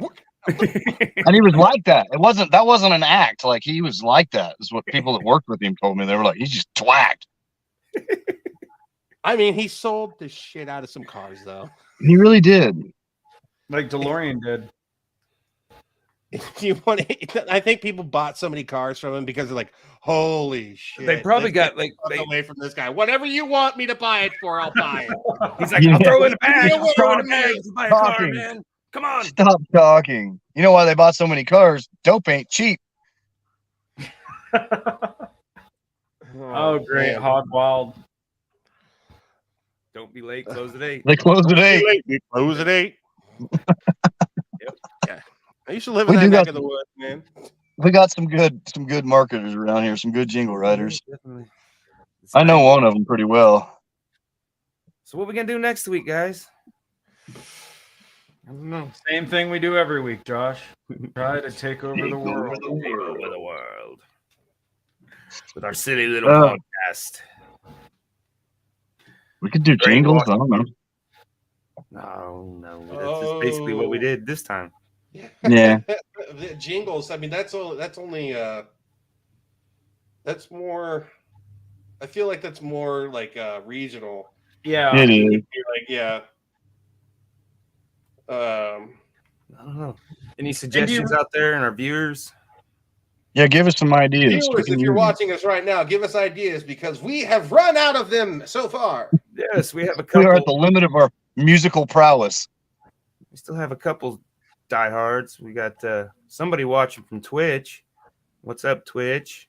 And he was like that. That wasn't an act. Like he was like that. Is what people that worked with him told me. They were like, he's just twacked. I mean, he sold the shit out of some cars, though. He really did. Like DeLorean did. I think people bought so many cars from him because they're like, holy shit. They probably let's got like get away from this guy. Whatever you want me to buy it for, I'll buy it. he's like, I'll throw in a bag. You know I'll what? throw in a bag to buy a car, Talking. man. Come on. Stop talking. You know why they bought so many cars? Dope ain't cheap. Oh, great. man. Hog Wild. Don't be late. Close at 8. They closed at 8. We close at 8. Yep. Yeah. I used to live in We that do neck got- of the woods, man. We got some good marketers around here, some good jingle writers. Definitely. It's I know nice. one of them pretty well. So what we gonna do next week, guys? I don't know. Same thing we do every week, Josh. Try to take over the world. Take over the world with our silly little Uh, podcast. We could do jingles. I don't know. No, that's just basically what we did this time. Yeah. The jingles. I mean, that's only That's more. I feel like that's more like regional. Yeah. It is. You're like, yeah. I don't know. Any suggestions out there and our viewers? Yeah, give us some ideas. Viewers, if you're watching us right now, give us ideas because we have run out of them so far. Yes, we have a We are at couple. the limit of our musical prowess. We still have a couple diehards. We got somebody watching from Twitch. What's up, Twitch?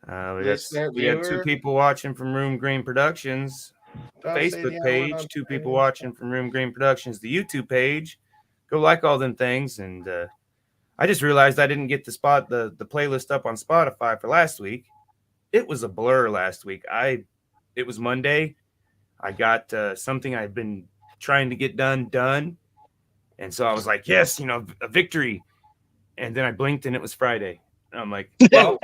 We got 2 people watching from Room Green Productions. Facebook page, 2 people watching from Room Green Productions. The YouTube page. Go like all them things. And I just realized I didn't get the playlist up on Spotify for last week. It was a blur last week. It was Monday. I got something I've been trying to get done. And so I was like, yes, a victory. And then I blinked and it was Friday. And I'm like, well,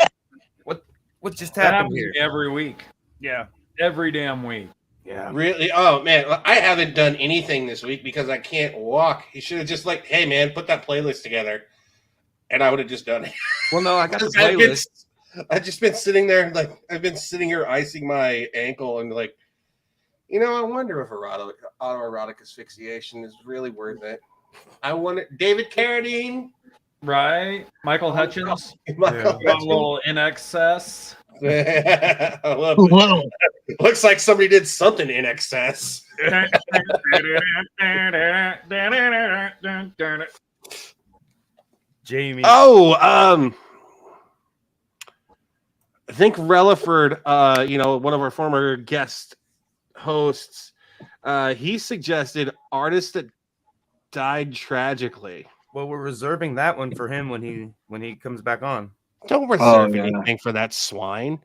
what just happened here? Every week. Yeah. Every damn week. Yeah. Really? Oh man, I haven't done anything this week because I can't walk. You should have just like, hey man, put that playlist together, and I would have just done it. Well, no, I got the playlist. I've just been sitting there, like I've been sitting here icing my ankle, and like, I wonder if autoerotic asphyxiation is really worth it. I want it, David Carradine, right? Michael Hutchins, Michael a little in excess. I love it. Looks like somebody did something in excess. Jamie. Oh, I think Relaford, one of our former guest hosts, he suggested artists that died tragically. Well, we're reserving that one for him when he comes back on. Don't reserve anything for that swine.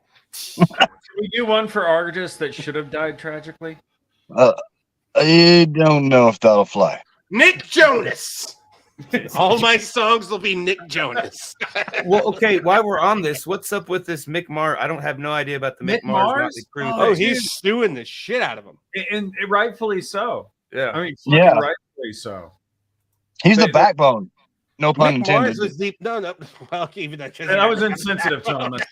Can we do one for artists that should have died tragically? I don't know if that'll fly. Nick Jonas. All my songs will be Nick Jonas. Well, okay, while we're on this, what's up with this Mick Mars? I don't have no idea about the Mick Mars. Oh, he's suing the shit out of him. And rightfully so. Yeah. I mean, rightfully so. He's the backbone. No pun Mick intended. Mars was deep. No. Well, even that. That was insensitive, Thomas.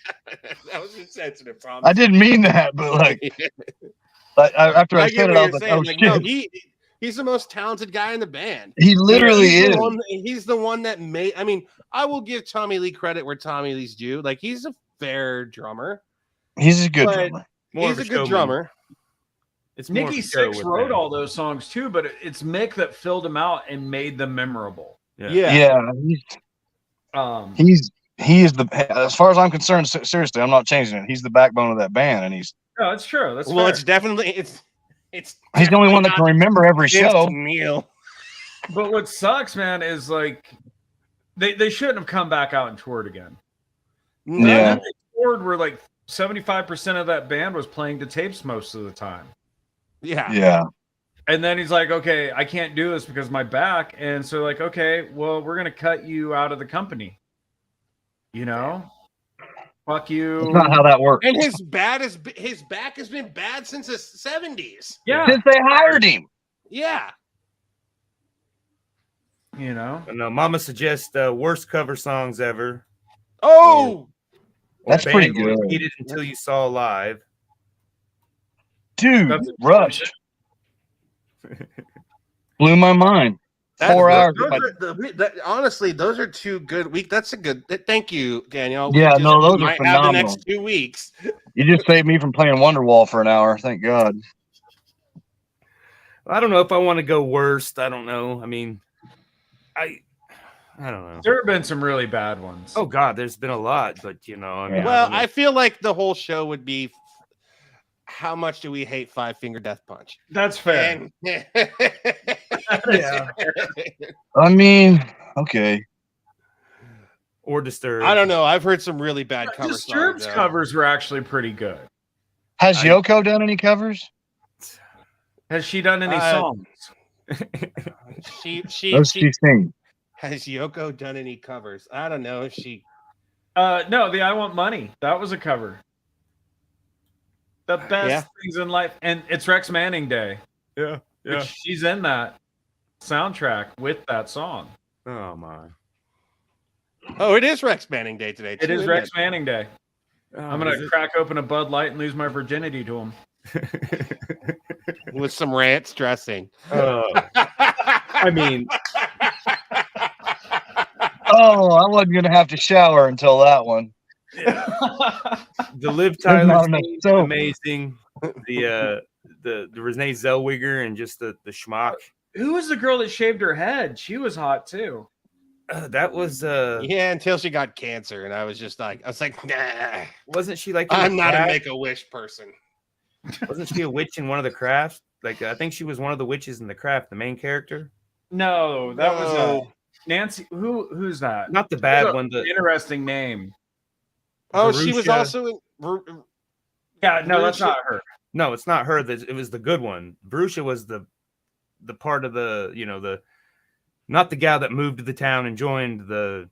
That was insensitive, Thomas. I didn't mean that, but after I said it, I was like, oh, shit. No, he's the most talented guy in the band. He literally is. He's the one that made. I mean, I will give Tommy Lee credit where Tommy Lee's due. Like, he's a fair drummer. He's a good drummer. He's a good drummer. It's Nikki Sixx wrote all those songs too, but it's Mick that filled them out and made them memorable. Yeah. He is the. As far as I'm concerned, seriously, I'm not changing it. He's the backbone of that band, and he's. No, it's true. That's well, fair. it's definitely it's. He's the only one that can remember every show. Neil. But what sucks, man, is like they shouldn't have come back out and toured again. Yeah. They toured where like 75% of that band was playing to tapes most of the time. Yeah. And then he's like, okay, I can't do this because of my back. And so like, okay, well, we're gonna cut you out of the company. Fuck you. That's not how that works. And his back has been bad since the 70s. Yeah. Since they hired him. Yeah. No, Mama suggests worst cover songs ever. Oh, that's pretty good. Repeated until you saw live. Dude, Rush. Blew my mind. 4 hours. Honestly, those are 2 good weeks. That's a good. Thank you, Daniel. Yeah, no, those are phenomenal. Have the next 2 weeks. You just saved me from playing Wonderwall for an hour. Thank God. I don't know if I want to go worst. I don't know. I mean, I don't know. There have been some really bad ones. Oh God, there's been a lot, but I mean, well, I feel like the whole show would be. How much do we hate Five Finger Death Punch? That's fair. Yeah. I mean, okay. Or Disturbed. I don't know. I've heard some really bad covers. Disturbed's covers were actually pretty good. Has Yoko done any covers? Has she done any songs? She sing. Has Yoko done any covers? I don't know if she. No, the I Want Money. That was a cover. The best things in life, and it's Rex Manning Day. Yeah. She's in that soundtrack with that song. Oh my. Oh, it is Rex Manning Day today. It is Rex Manning Day. I'm gonna crack open a Bud Light and lose my virginity to him. With some ranch dressing. I mean, Oh, I wasn't gonna have to shower until that one. the Liv There's not Tyler enough scene is soap. amazing. The Renee Zellweger and just the schmuck. Who was the girl that shaved her head? She was hot too. That was Yeah, until she got cancer, and I was like, nah. wasn't she like in I'm the not a Craft? Make-A-Wish person. Wasn't she a witch in one of the crafts? Like I think she was one of the witches in the Craft, the main character. No, that was No. Nancy. Who's that? Not the bad That's one. The interesting name. Oh, she was Verusha. also in. Yeah, no, that's Verusha- not her. No, it's not her. It was the good one. Verusha was the part of the not the gal that moved to the town and joined the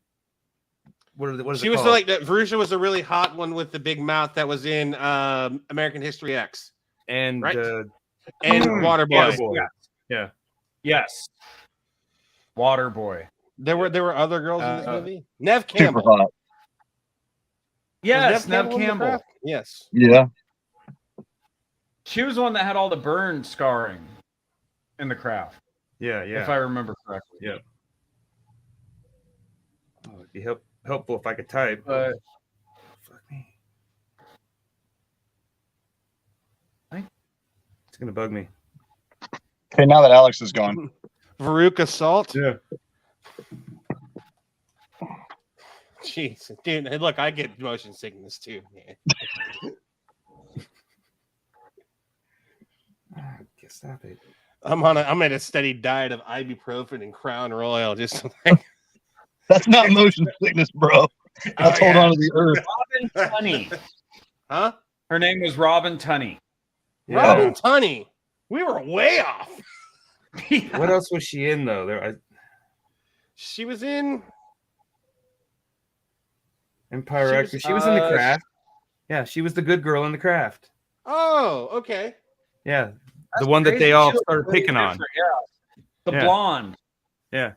what is She it was called? like that. Verusha was a really hot one with the big mouth that was in American History X and right? and Waterboy. Waterboy. Yeah. Yes. Waterboy. There were other girls in this movie. Nev Super Campbell. hot. Yes, Was Nev in the Campbell. Craft? Yes. Yeah. She was the one that had all the burn scarring in the Craft, Yeah, if I remember correctly. Yeah. Oh, it'd be helpful if I could type. But Fuck me. It's gonna bug me. Okay, now that Alex is gone. Veruca Salt. Yeah. Jeez, dude. Hey, look, I get motion sickness too, man. Stop it. I'm at a steady diet of ibuprofen and Crown Royal. Just like, That's not motion sickness, bro. That's hold on to the earth. Robin Tunney. huh? Her name was Robin Tunney. Yeah. Robin Tunney. We were way off. What else was she in though? She was in. Empire Actor. She was in the Craft. Yeah, she was the good girl in the Craft. Oh, okay. Yeah, the one that they all started picking on. Yeah. The Yeah. blonde. Yeah.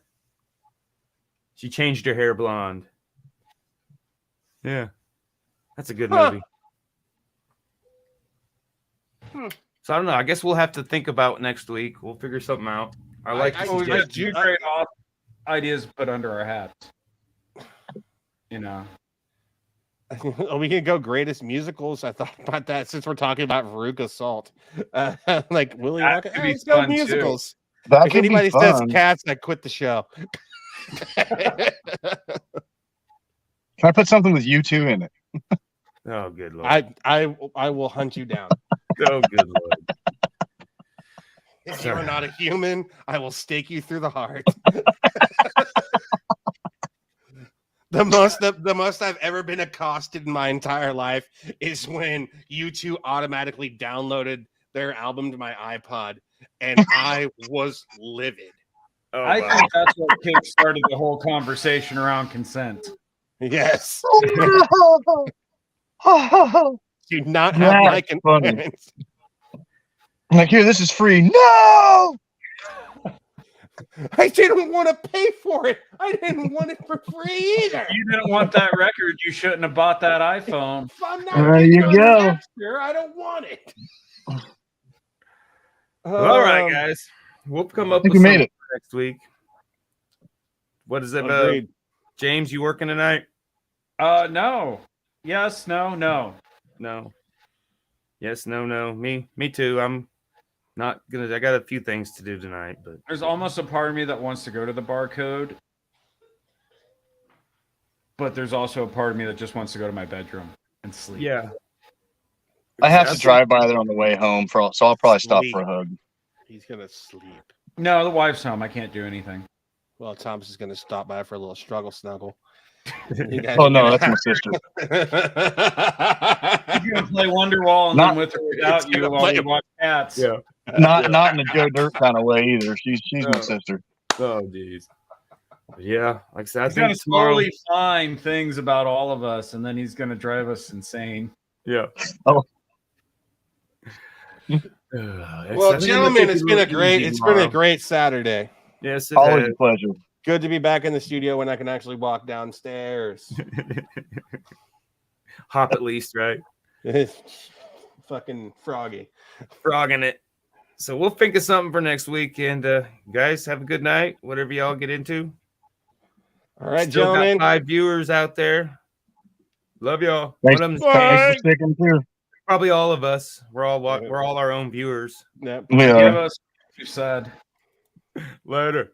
She changed her hair blonde. Yeah. That's a good Huh. movie. So I don't know. I guess we'll have to think about next week. We'll figure something out. I like I- the Oh, we got suggestion. two great ideas to put under our hats. You know. Oh, we can go greatest musicals. I thought about that since we're talking about Veruca Salt. Like Willy That Wonka. could be Let's go fun, too. musicals. That If could be anybody says fun. Cats, I quit the show. Can I put something with you two in it? Oh, good lord. I will hunt you down. Oh, good lord. If you are not a human, I will stake you through the heart. The most I've ever been accosted in my entire life is when you two automatically downloaded their album to my iPod, and I was livid. Oh, I wow. think that's what kick-started the whole conversation around consent. Yes. Oh, Do not have my That's funny. consent. like, here, this is free. No! I didn't want to pay for it. I didn't want it for free either. You didn't want that record, you shouldn't have bought that iPhone. If I'm not There getting you on go. Napster, I don't want it. All right, guys. We'll come up think with we made something it. for next week. What is it? Agreed. James, you working tonight? No. Yes, no. No. Yes, no. Me too. I'm not gonna. I got a few things to do tonight, but There's almost a part of me that wants to go to the barcode, but there's also a part of me that just wants to go to my bedroom and sleep. yeah. I have to drive by there on the way home, so I'll probably stop Sweet. for a hug. He's gonna sleep. No, the wife's home. I can't do anything. Well, Tom's is gonna stop by for a little struggle snuggle. Oh, no, that's my sister. You're gonna play Wonderwall and Not- then with or without It's you gonna while play- we watch Cats. Yeah. Not in a Joe Dirt kind of way either. She's my sister. Oh, jeez. Yeah. Like I said, I He's gonna think tomorrow. slowly find things about all of us, and then he's gonna drive us insane. Yeah. Oh. Well, gentlemen, it's been a great Saturday. Yes, it Always has. a pleasure. Good to be back in the studio when I can actually walk downstairs. Hop at least, right? Fucking froggy. Frogging it. So we'll think of something for next week. And guys, have a good night, whatever y'all get into. All right, Still gentlemen. got 5 viewers out there. Love y'all. Thanks, One of them's thanks for sticking too. probably all of us. We're all our own viewers. Yep. We Give are. us what you said. Later.